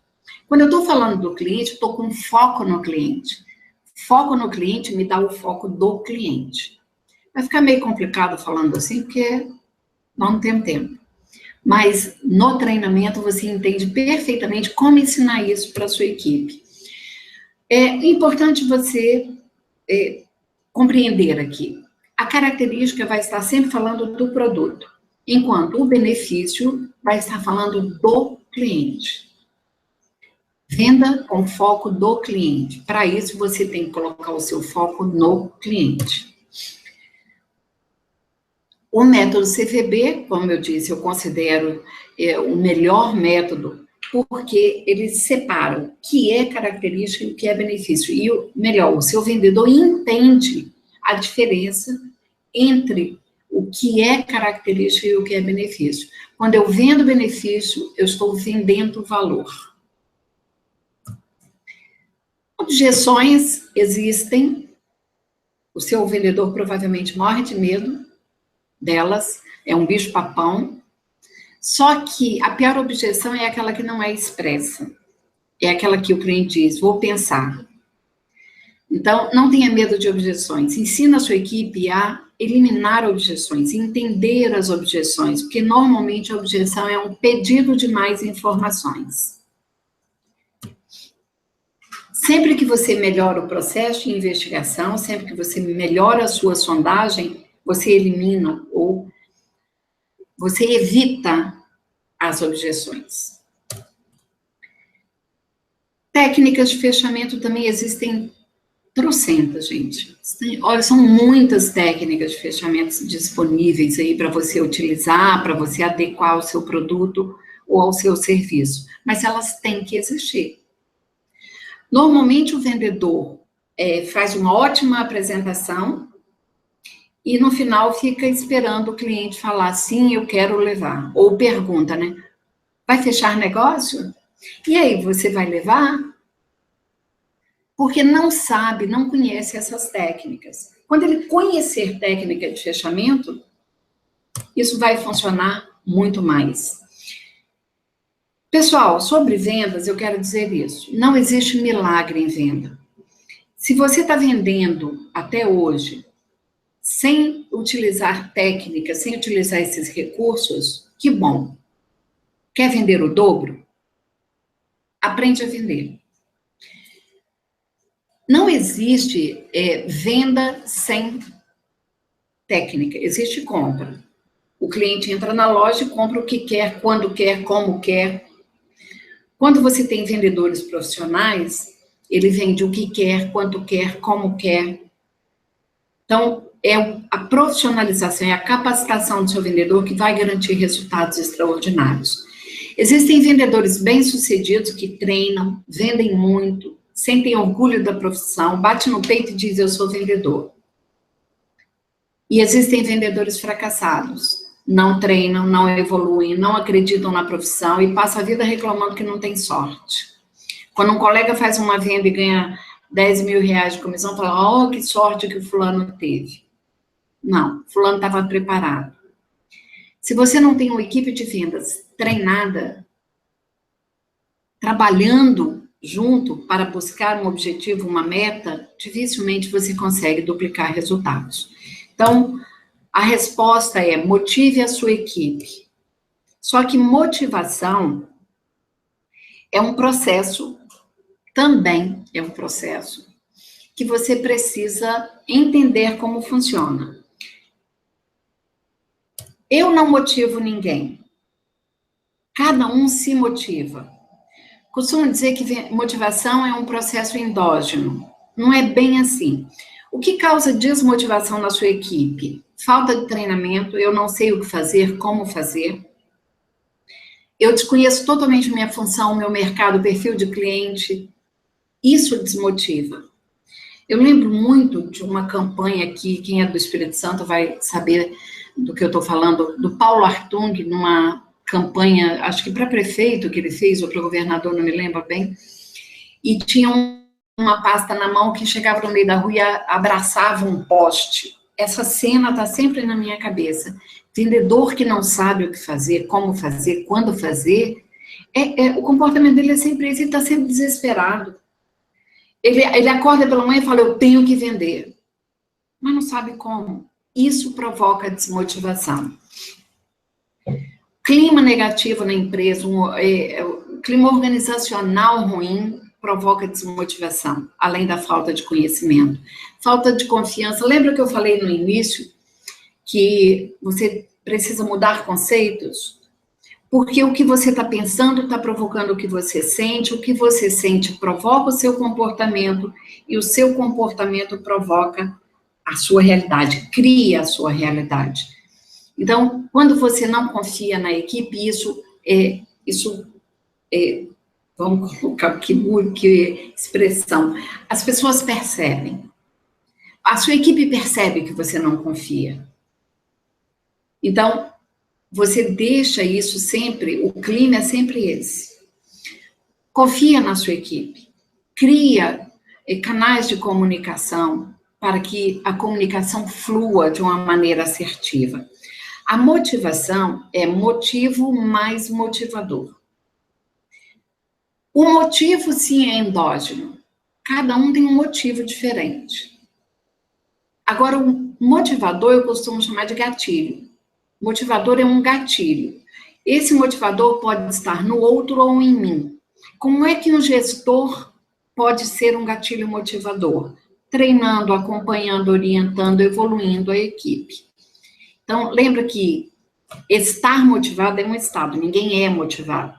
Quando eu estou falando do cliente, eu estou com foco no cliente. Foco no cliente me dá o foco do cliente. Vai ficar meio complicado falando assim, porque nós não temos tempo. Mas no treinamento você entende perfeitamente como ensinar isso para a sua equipe. É importante você compreender aqui. A característica vai estar sempre falando do produto, enquanto o benefício vai estar falando do cliente. Venda com foco do cliente. Para isso, você tem que colocar o seu foco no cliente. O método CVB, como eu disse, eu considero o melhor método, porque ele separa o que é característica e o que é benefício. E, melhor, o seu vendedor entende a diferença entre o que é característica e o que é benefício. Quando eu vendo benefício, eu estou vendendo valor. Objeções existem, o seu vendedor provavelmente morre de medo delas, é um bicho-papão, só que a pior objeção é aquela que não é expressa, é aquela que o cliente diz, vou pensar. Então, não tenha medo de objeções, ensina a sua equipe a eliminar objeções, entender as objeções, porque normalmente a objeção é um pedido de mais informações. Sempre que você melhora o processo de investigação, sempre que você melhora a sua sondagem, você elimina ou você evita as objeções. Técnicas de fechamento também existem trocentas, gente. Olha, são muitas técnicas de fechamento disponíveis aí para você utilizar, para você adequar ao seu produto ou ao seu serviço, mas elas têm que existir. Normalmente, o vendedor faz uma ótima apresentação e, no final, fica esperando o cliente falar, sim, eu quero levar. Ou pergunta, né? Vai fechar negócio? E aí, você vai levar? porque não sabe, não conhece essas técnicas. Quando ele conhecer técnica de fechamento, isso vai funcionar muito mais. Pessoal, sobre vendas, eu quero dizer isso. Não existe milagre em venda. Se você está vendendo até hoje, sem utilizar técnicas, sem utilizar esses recursos, que bom. Quer vender o dobro? Aprende a vender. Não existe venda sem técnica, existe compra. O cliente entra na loja e compra o que quer, quando quer, como quer. Quando você tem vendedores profissionais, ele vende o que quer, quanto quer, como quer. Então, é a profissionalização e a capacitação do seu vendedor que vai garantir resultados extraordinários. Existem vendedores bem-sucedidos que treinam, vendem muito, sentem orgulho da profissão, bate no peito e diz, eu sou vendedor. E existem vendedores fracassados, não treinam, não evoluem, não acreditam na profissão e passam a vida reclamando que não tem sorte. Quando um colega faz uma venda e ganha 10 mil reais de comissão, fala, oh, que sorte que o fulano teve. Não, fulano estava preparado. Se você não tem uma equipe de vendas treinada, trabalhando junto para buscar um objetivo, uma meta, dificilmente você consegue duplicar resultados. Então, a resposta é motive a sua equipe. Só que motivação é um processo, também é um processo, que você precisa entender como funciona. Eu não motivo ninguém. Cada um se motiva. Costumo dizer que motivação é um processo endógeno. Não é bem assim. O que causa desmotivação na sua equipe? Falta de treinamento, eu não sei o que fazer, como fazer. Eu desconheço totalmente minha função, meu mercado, perfil de cliente. Isso desmotiva. Eu lembro muito de uma campanha aqui, quem é do Espírito Santo vai saber do que eu estou falando, do Paulo Hartung, numa campanha, acho que para prefeito que ele fez, ou para governador, não me lembro bem, e tinha uma pasta na mão que chegava no meio da rua e abraçava um poste. Essa cena está sempre na minha cabeça. Vendedor que não sabe o que fazer, como fazer, quando fazer, o comportamento dele é sempre esse, ele está sempre desesperado. Ele acorda pela manhã e fala, eu tenho que vender, mas não sabe como. Isso provoca desmotivação. Clima negativo na empresa, clima organizacional ruim, provoca desmotivação, além da falta de conhecimento. Falta de confiança. Lembra que eu falei no início que você precisa mudar conceitos? Porque o que você está pensando está provocando o que você sente provoca o seu comportamento, e o seu comportamento provoca a sua realidade, cria a sua realidade. Então, quando você não confia na equipe, vamos colocar que expressão, as pessoas percebem. A sua equipe percebe que você não confia. Então, você deixa isso sempre, o clima é sempre esse. Confia na sua equipe. Cria canais de comunicação para que a comunicação flua de uma maneira assertiva. A motivação é motivo mais motivador. O motivo, sim, é endógeno. Cada um tem um motivo diferente. Agora, o motivador eu costumo chamar de gatilho. Motivador é um gatilho. Esse motivador pode estar no outro ou em mim. Como é que um gestor pode ser um gatilho motivador? Treinando, acompanhando, orientando, evoluindo a equipe. Então, lembra que estar motivado é um estado, ninguém é motivado.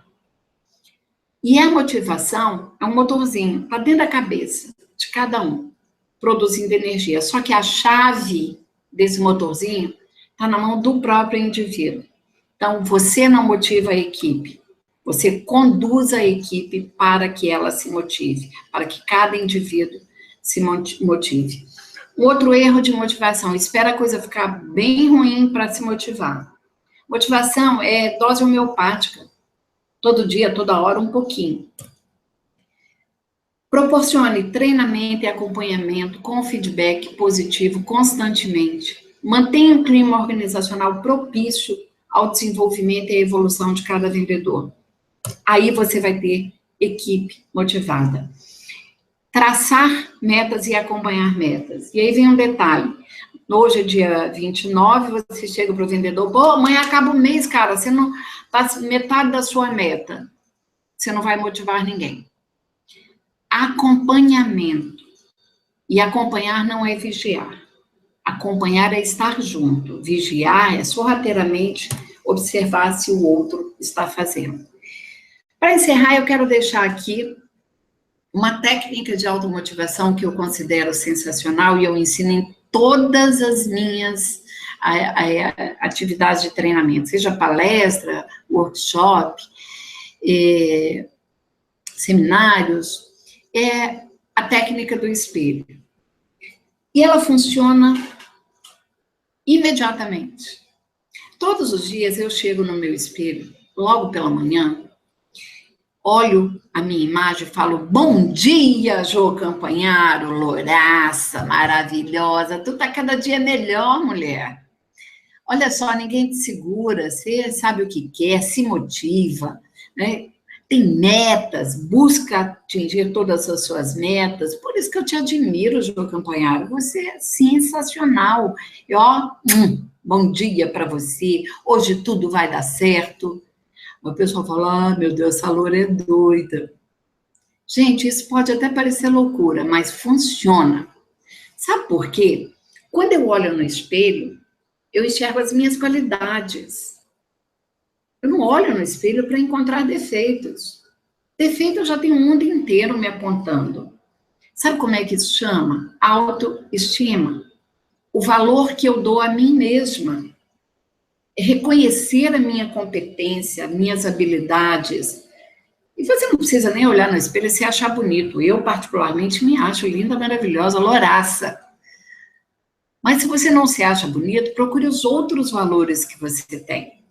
E a motivação é um motorzinho, está dentro da cabeça de cada um, produzindo energia. Só que a chave desse motorzinho está na mão do próprio indivíduo. Então, você não motiva a equipe, você conduz a equipe para que ela se motive, para que cada indivíduo se motive. Outro erro de motivação, espera a coisa ficar bem ruim para se motivar. Motivação é dose homeopática. Todo dia, toda hora, um pouquinho. Proporcione treinamento e acompanhamento com feedback positivo constantemente. Mantenha um clima organizacional propício ao desenvolvimento e à evolução de cada vendedor. Aí você vai ter equipe motivada. Traçar metas e acompanhar metas. E aí vem um detalhe. Hoje é dia 29, você chega para o vendedor, pô, amanhã acaba o mês, cara, você não faz metade da sua meta. Você não vai motivar ninguém. Acompanhamento. E acompanhar não é vigiar. Acompanhar é estar junto. Vigiar é sorrateiramente observar se o outro está fazendo. Para encerrar, eu quero deixar aqui uma técnica de automotivação que eu considero sensacional e eu ensino em todas as minhas atividades de treinamento, seja palestra, workshop, seminários, é a técnica do espelho. E ela funciona imediatamente. Todos os dias eu chego no meu espelho, logo pela manhã, olho a minha imagem e falo, bom dia, Jô Campanharo, louraça, maravilhosa, tu tá cada dia melhor, mulher. Olha só, ninguém te segura, você sabe o que quer, se motiva, né? Tem metas, busca atingir todas as suas metas, por isso que eu te admiro, Jô Campanharo, você é sensacional. E ó, bom dia para você, hoje tudo vai dar certo. O pessoal fala, meu Deus, essa loura é doida. Gente, isso pode até parecer loucura, mas funciona. Sabe por quê? Quando eu olho no espelho, eu enxergo as minhas qualidades. Eu não olho no espelho para encontrar defeitos. Defeito eu já tenho o mundo inteiro me apontando. Sabe como é que isso chama? Autoestima. O valor que eu dou a mim mesma. É reconhecer a minha competência, minhas habilidades. E você não precisa nem olhar no espelho e se achar bonito. Eu, particularmente, me acho linda, maravilhosa, louraça. Mas se você não se acha bonito, procure os outros valores que você tem.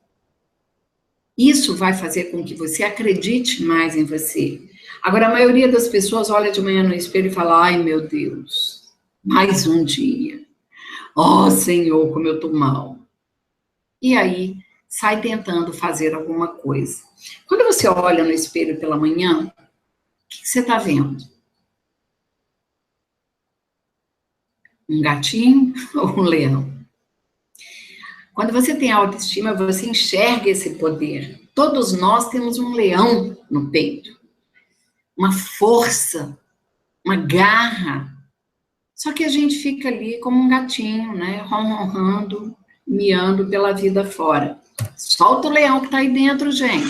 Isso vai fazer com que você acredite mais em você. Agora, a maioria das pessoas olha de manhã no espelho e fala, ai, meu Deus, mais um dia. Oh, Senhor, como eu tô mal. E aí, sai tentando fazer alguma coisa. Quando você olha no espelho pela manhã, o que você está vendo? Um gatinho ou um leão? Quando você tem autoestima, você enxerga esse poder. Todos nós temos um leão no peito. Uma força, uma garra. Só que a gente fica ali como um gatinho, né? Ronronrando, miando pela vida fora. Solta o leão que tá aí dentro, gente.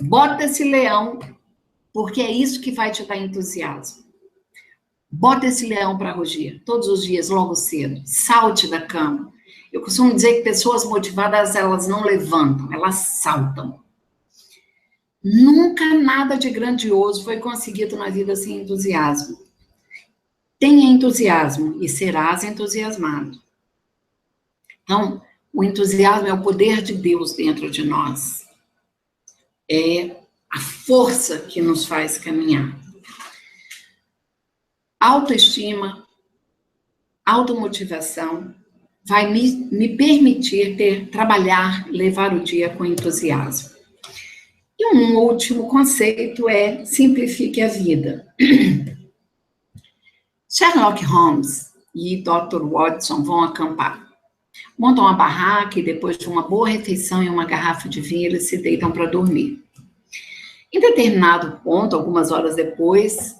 Bota esse leão, porque é isso que vai te dar entusiasmo. Bota esse leão para rugir, todos os dias, logo cedo. Salte da cama. Eu costumo dizer que pessoas motivadas, elas não levantam, elas saltam. Nunca nada de grandioso foi conseguido na vida sem entusiasmo. Tenha entusiasmo e serás entusiasmado. Então, o entusiasmo é o poder de Deus dentro de nós. É a força que nos faz caminhar. Autoestima, automotivação vai me permitir trabalhar, levar o dia com entusiasmo. E um último conceito é simplifique a vida. Sherlock Holmes e Dr. Watson vão acampar. Montam uma barraca e depois de uma boa refeição e uma garrafa de vinho, eles se deitam para dormir. Em determinado ponto, algumas horas depois,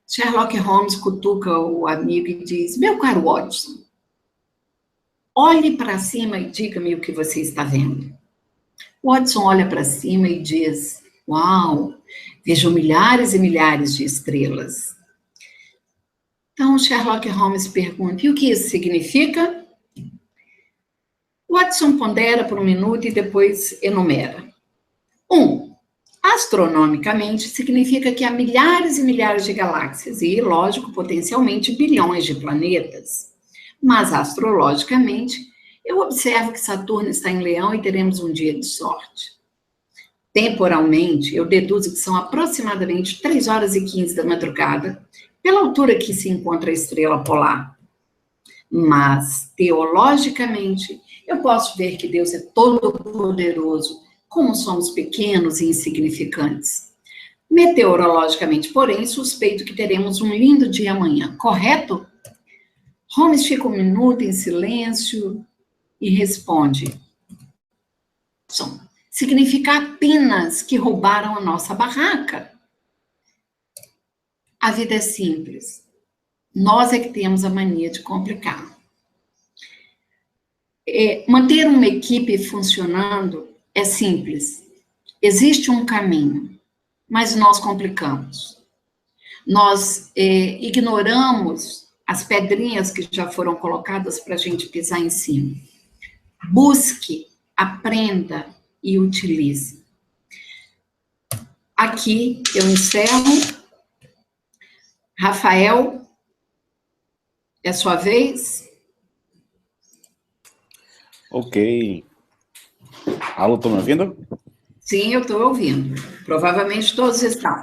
Sherlock Holmes cutuca o amigo e diz, meu caro Watson, olhe para cima e diga-me o que você está vendo. Watson olha para cima e diz, uau, vejo milhares e milhares de estrelas. Então, Sherlock Holmes pergunta, e o que isso significa? Watson pondera por um minuto e depois enumera. 1. Astronomicamente, significa que há milhares e milhares de galáxias e, lógico, potencialmente bilhões de planetas. Mas, astrologicamente, Eu observo que Saturno está em Leão e teremos um dia de sorte. Temporalmente, eu deduzo que são aproximadamente 3 horas e 15 da madrugada, pela altura que se encontra a estrela polar. Mas, teologicamente, eu posso ver que Deus é todo-poderoso, como somos pequenos e insignificantes. Meteorologicamente, porém, suspeito que teremos um lindo dia amanhã, correto? Holmes fica um minuto em silêncio e responde: significa apenas que roubaram a nossa barraca. A vida é simples. Nós é que temos a mania de complicar. Manter uma equipe funcionando é simples. Existe um caminho, mas nós complicamos. Nós ignoramos as pedrinhas que já foram colocadas para a gente pisar em cima. Busque, aprenda e utilize. Aqui eu encerro. Rafael, é sua vez.
Ok. Alô, estão me ouvindo?
Sim, eu estou ouvindo. Provavelmente todos estão.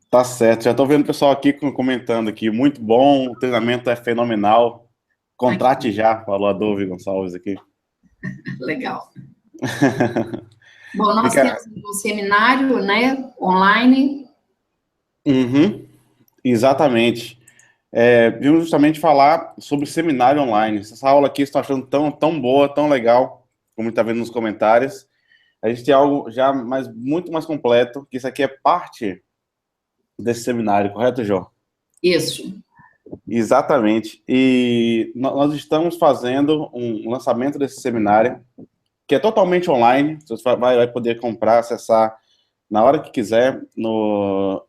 Tá certo, já estou vendo o pessoal aqui comentando aqui. Muito bom, o treinamento é fenomenal. Contrate aqui. Já, falou a Dove Gonçalves aqui.
Legal. Bom, nós temos um seminário, né, online.
Uhum, exatamente. Vimos justamente falar sobre seminário online. Essa aula aqui estou achando tão boa, tão legal, como está vendo nos comentários. A gente tem algo já muito mais completo, que isso aqui é parte desse seminário, correto, Jô?
Isso.
Exatamente. E nós estamos fazendo um lançamento desse seminário, que é totalmente online. Você vai poder comprar, acessar na hora que quiser, ou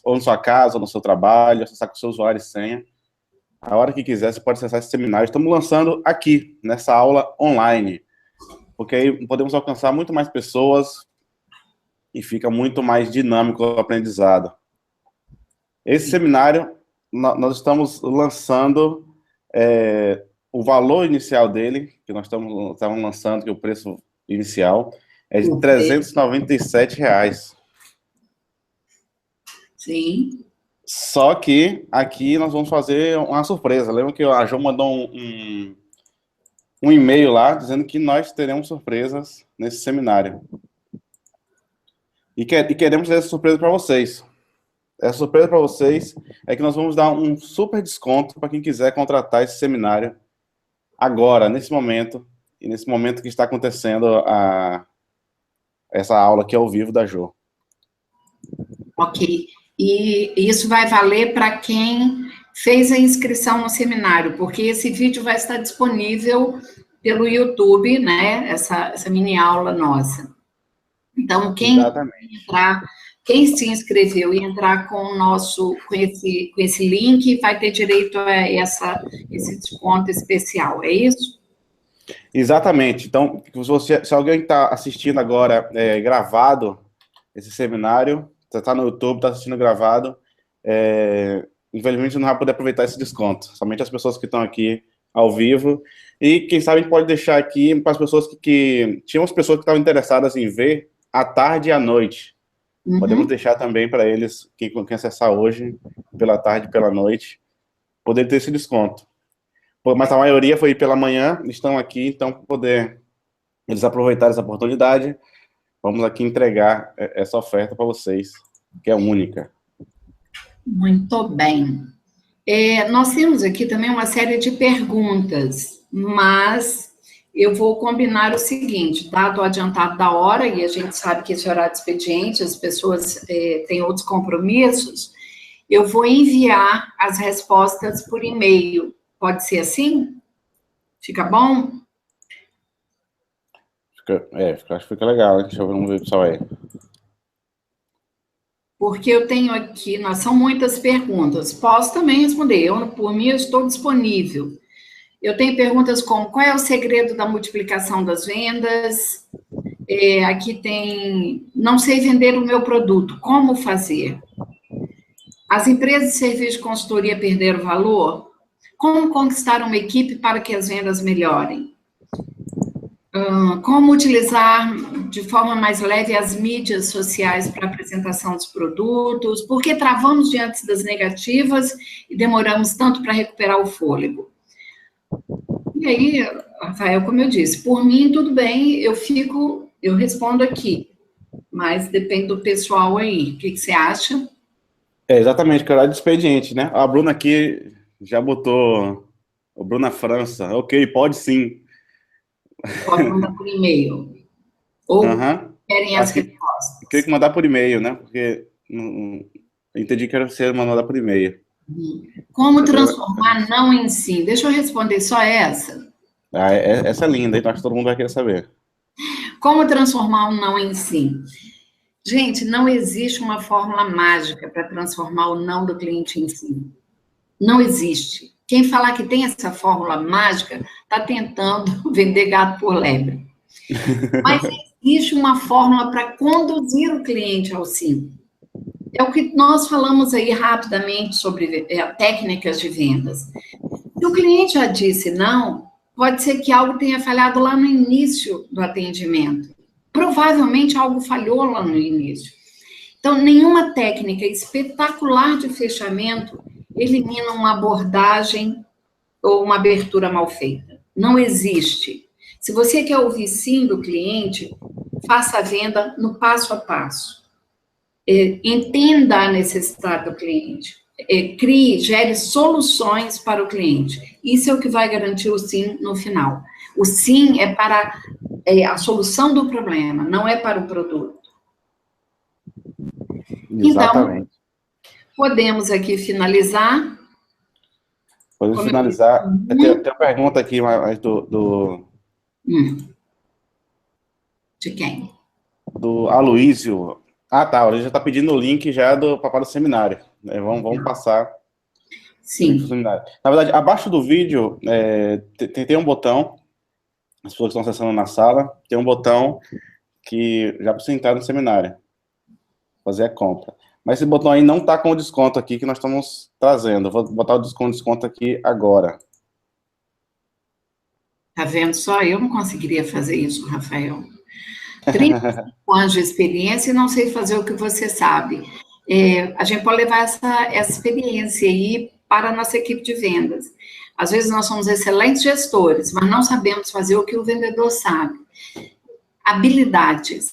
na sua casa, ou no seu trabalho, acessar com o seu usuário e senha. A hora que quiser, você pode acessar esse seminário. Estamos lançando aqui, nessa aula online, porque aí podemos alcançar muito mais pessoas e fica muito mais dinâmico o aprendizado. Esse seminário, nós estamos lançando o valor inicial dele, que nós estamos lançando, que é o preço inicial, é de R$397.
Sim.
Só que aqui nós vamos fazer uma surpresa. Lembra que a Jo mandou um e-mail lá, dizendo que nós teremos surpresas nesse seminário. E queremos essa surpresa para vocês. Essa surpresa para vocês é que nós vamos dar um super desconto para quem quiser contratar esse seminário agora, nesse momento, e nesse momento que está acontecendo essa aula aqui ao vivo da Jo.
Ok. E isso vai valer para quem fez a inscrição no seminário, porque esse vídeo vai estar disponível pelo YouTube, né? Essa mini aula nossa. Então, quem se inscreveu e entrar com esse link vai ter direito a esse desconto especial, é isso?
Exatamente. Então, se alguém está assistindo agora gravado esse seminário, você está no YouTube, está assistindo gravado, infelizmente não vai poder aproveitar esse desconto. Somente as pessoas que estão aqui ao vivo. E quem sabe a gente pode deixar aqui para as pessoas que tinham as pessoas que estavam interessadas em ver à tarde e à noite. Uhum. Podemos deixar também para eles, quem acessar hoje, pela tarde e pela noite, poder ter esse desconto. Mas a maioria foi pela manhã, estão aqui, então, para poder eles aproveitarem essa oportunidade, vamos aqui entregar essa oferta para vocês, que é única.
Muito bem. Nós temos aqui também uma série de perguntas, mas eu vou combinar o seguinte, dado o adiantado da hora, e a gente sabe que esse horário de expediente, as pessoas têm outros compromissos, eu vou enviar as respostas por e-mail. Pode ser assim? Fica bom?
Acho que fica legal, hein? Deixa eu ver o pessoal aí.
Porque eu tenho aqui, são muitas perguntas. Posso também responder. Por mim, eu estou disponível. Eu tenho perguntas como, qual é o segredo da multiplicação das vendas? Aqui tem, não sei vender o meu produto, como fazer? As empresas de serviço de consultoria perderam valor? Como conquistar uma equipe para que as vendas melhorem? Como utilizar de forma mais leve as mídias sociais para a apresentação dos produtos? Por que travamos diante das negativas e demoramos tanto para recuperar o fôlego? E aí, Rafael, como eu disse, por mim, tudo bem, eu respondo aqui, mas depende do pessoal aí. O que você acha?
Exatamente, que é horário de expediente, né? A Bruna aqui já botou, a Bruna França, ok, pode sim.
Pode mandar por e-mail. Ou querem as
Aqui,
respostas?
queria que mandar por e-mail, né? Porque eu entendi que era você mandar por e-mail.
Como transformar não em sim? Deixa eu responder só essa.
Essa é linda, então acho que todo mundo vai querer saber.
Como transformar um não em sim? Gente, não existe uma fórmula mágica para transformar o não do cliente em sim. Não existe. Quem falar que tem essa fórmula mágica está tentando vender gato por lebre. Mas existe uma fórmula para conduzir o cliente ao sim. É o que nós falamos aí rapidamente sobre técnicas de vendas. Se o cliente já disse não, pode ser que algo tenha falhado lá no início do atendimento. Provavelmente algo falhou lá no início. Então, nenhuma técnica espetacular de fechamento elimina uma abordagem ou uma abertura mal feita. Não existe. Se você quer ouvir sim do cliente, faça a venda no passo a passo. Entenda a necessidade do cliente. Gere soluções para o cliente. Isso é o que vai garantir o sim no final. O sim é para a solução do problema, não é para o produto.
Exatamente.
Então, podemos aqui finalizar.
Podemos finalizar. Tem uma pergunta aqui mais
De quem?
Do Aloísio. Ah, tá. Ele já está pedindo o link já do Papai do Seminário. Vamos passar.
Sim.
Na verdade, abaixo do vídeo tem um botão. As pessoas que estão acessando na sala, tem um botão que já precisa entrar no seminário. Fazer a compra. Mas esse botão aí não está com o desconto aqui que nós estamos trazendo. Eu vou botar o desconto aqui agora.
Tá vendo só? Eu não conseguiria fazer isso, Rafael. 35 anos de experiência e não sei fazer o que você sabe. A gente pode levar essa experiência aí para a nossa equipe de vendas. Às vezes nós somos excelentes gestores, mas não sabemos fazer o que o vendedor sabe. Habilidades,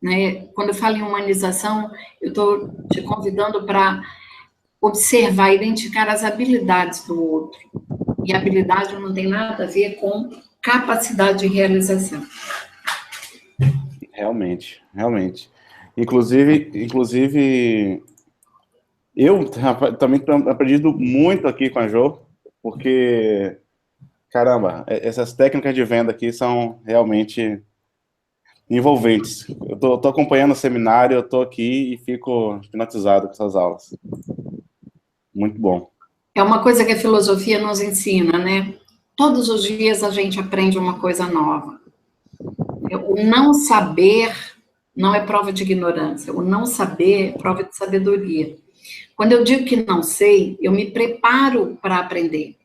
né? Quando eu falo em humanização, eu estou te convidando para observar, identificar as habilidades do outro. E habilidade não tem nada a ver com capacidade de realização.
Realmente. Inclusive, eu também tenho aprendido muito aqui com a Jo, porque, caramba, essas técnicas de venda aqui são realmente envolventes. Eu tô acompanhando o seminário, eu tô aqui e fico hipnotizado com essas aulas. Muito bom.
É uma coisa que a filosofia nos ensina, né? Todos os dias a gente aprende uma coisa nova. O não saber não é prova de ignorância. O não saber é prova de sabedoria. Quando eu digo que não sei, eu me preparo para aprender.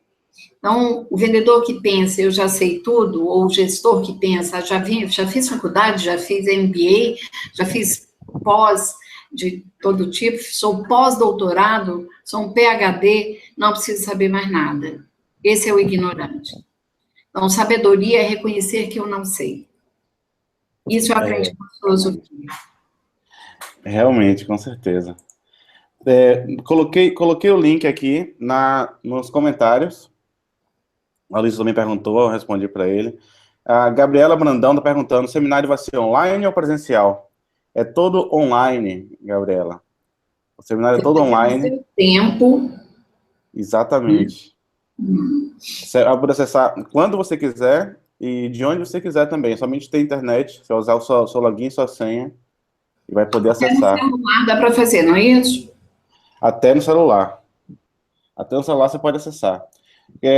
Então, o vendedor que pensa, eu já sei tudo, ou o gestor que pensa, já fiz faculdade, já fiz MBA, já fiz pós de todo tipo, sou pós-doutorado, sou um PhD, não preciso saber mais nada. Esse é o ignorante. Então, sabedoria é reconhecer que eu não sei. Isso eu aprendi com a filosofia.
Realmente, com certeza. Coloquei o link aqui nos comentários. A Luísa também perguntou, eu respondi para ele. A Gabriela Brandão está perguntando, o seminário vai ser online ou presencial? É todo online, Gabriela. O seminário é todo online.
Tempo.
Exatamente. Você vai poder acessar quando você quiser e de onde você quiser também. Somente tem internet, você vai usar o seu login, sua senha e vai poder acessar.
Até no celular dá para fazer, não é isso?
Até no celular. Até no celular você pode acessar.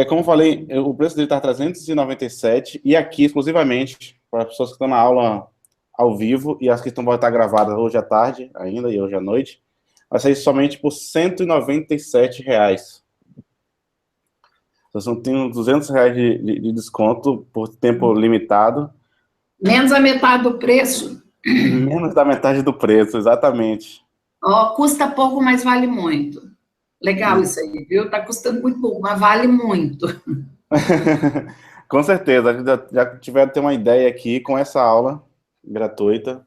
Como eu falei, o preço dele está R$ 397 e aqui, exclusivamente, para as pessoas que estão na aula ao vivo e as que vão estar gravadas hoje à tarde ainda e hoje à noite, vai sair somente por R$ 197. Você tem uns R$200 de desconto por tempo limitado.
Menos a metade do preço.
Menos da metade do preço, exatamente.
Ó, custa pouco, mas vale muito. Legal isso aí, viu? Tá custando muito pouco, mas vale muito.
Com certeza, a gente já tiver ter uma ideia aqui com essa aula gratuita,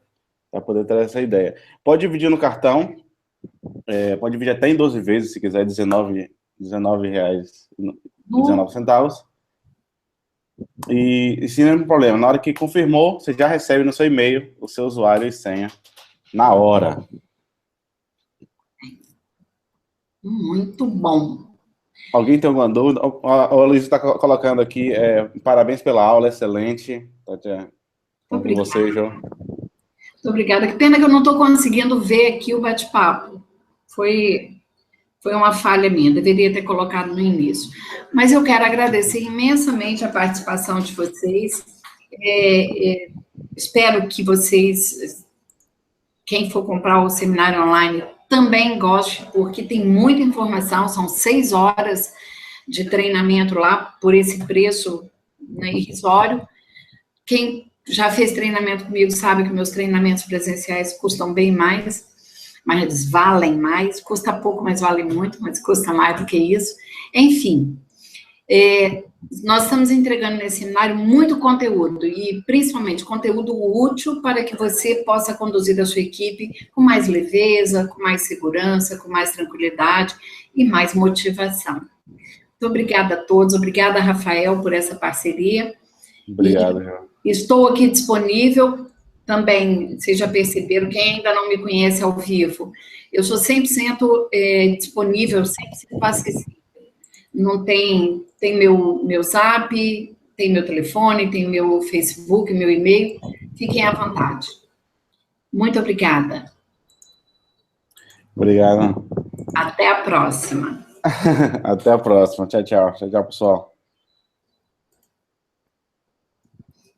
para poder ter essa ideia. Pode dividir no cartão, pode dividir até em 12 vezes, se quiser, R$19,19. E sem nenhum problema, na hora que confirmou, você já recebe no seu e-mail o seu usuário e senha na hora.
Muito bom.
Alguém tem alguma dúvida? O Luiz está colocando aqui, parabéns pela aula, excelente. Com você, João.
Muito obrigada. Que pena que eu não estou conseguindo ver aqui o bate-papo. Foi uma falha minha, deveria ter colocado no início. Mas eu quero agradecer imensamente a participação de vocês. Espero que vocês, quem for comprar o seminário online, também goste, porque tem muita informação, são 6 horas de treinamento lá, por esse preço, né, irrisório. Quem já fez treinamento comigo sabe que meus treinamentos presenciais custam bem mais, mas eles valem mais, custa pouco, mas vale muito, mas custa mais do que isso. Enfim, nós estamos entregando nesse seminário muito conteúdo, e principalmente conteúdo útil para que você possa conduzir a sua equipe com mais leveza, com mais segurança, com mais tranquilidade e mais motivação. Muito obrigada a todos, obrigada, Rafael, por essa parceria.
Obrigado, João.
Estou aqui disponível. Também, vocês já perceberam, quem ainda não me conhece ao vivo, eu sou 100% disponível, 100% acessível. Não tem meu zap, tem meu telefone, tem meu Facebook, meu e-mail, fiquem à vontade. Muito obrigada.
Obrigado.
Até a próxima.
Até a próxima. Tchau, tchau. Tchau, tchau, pessoal.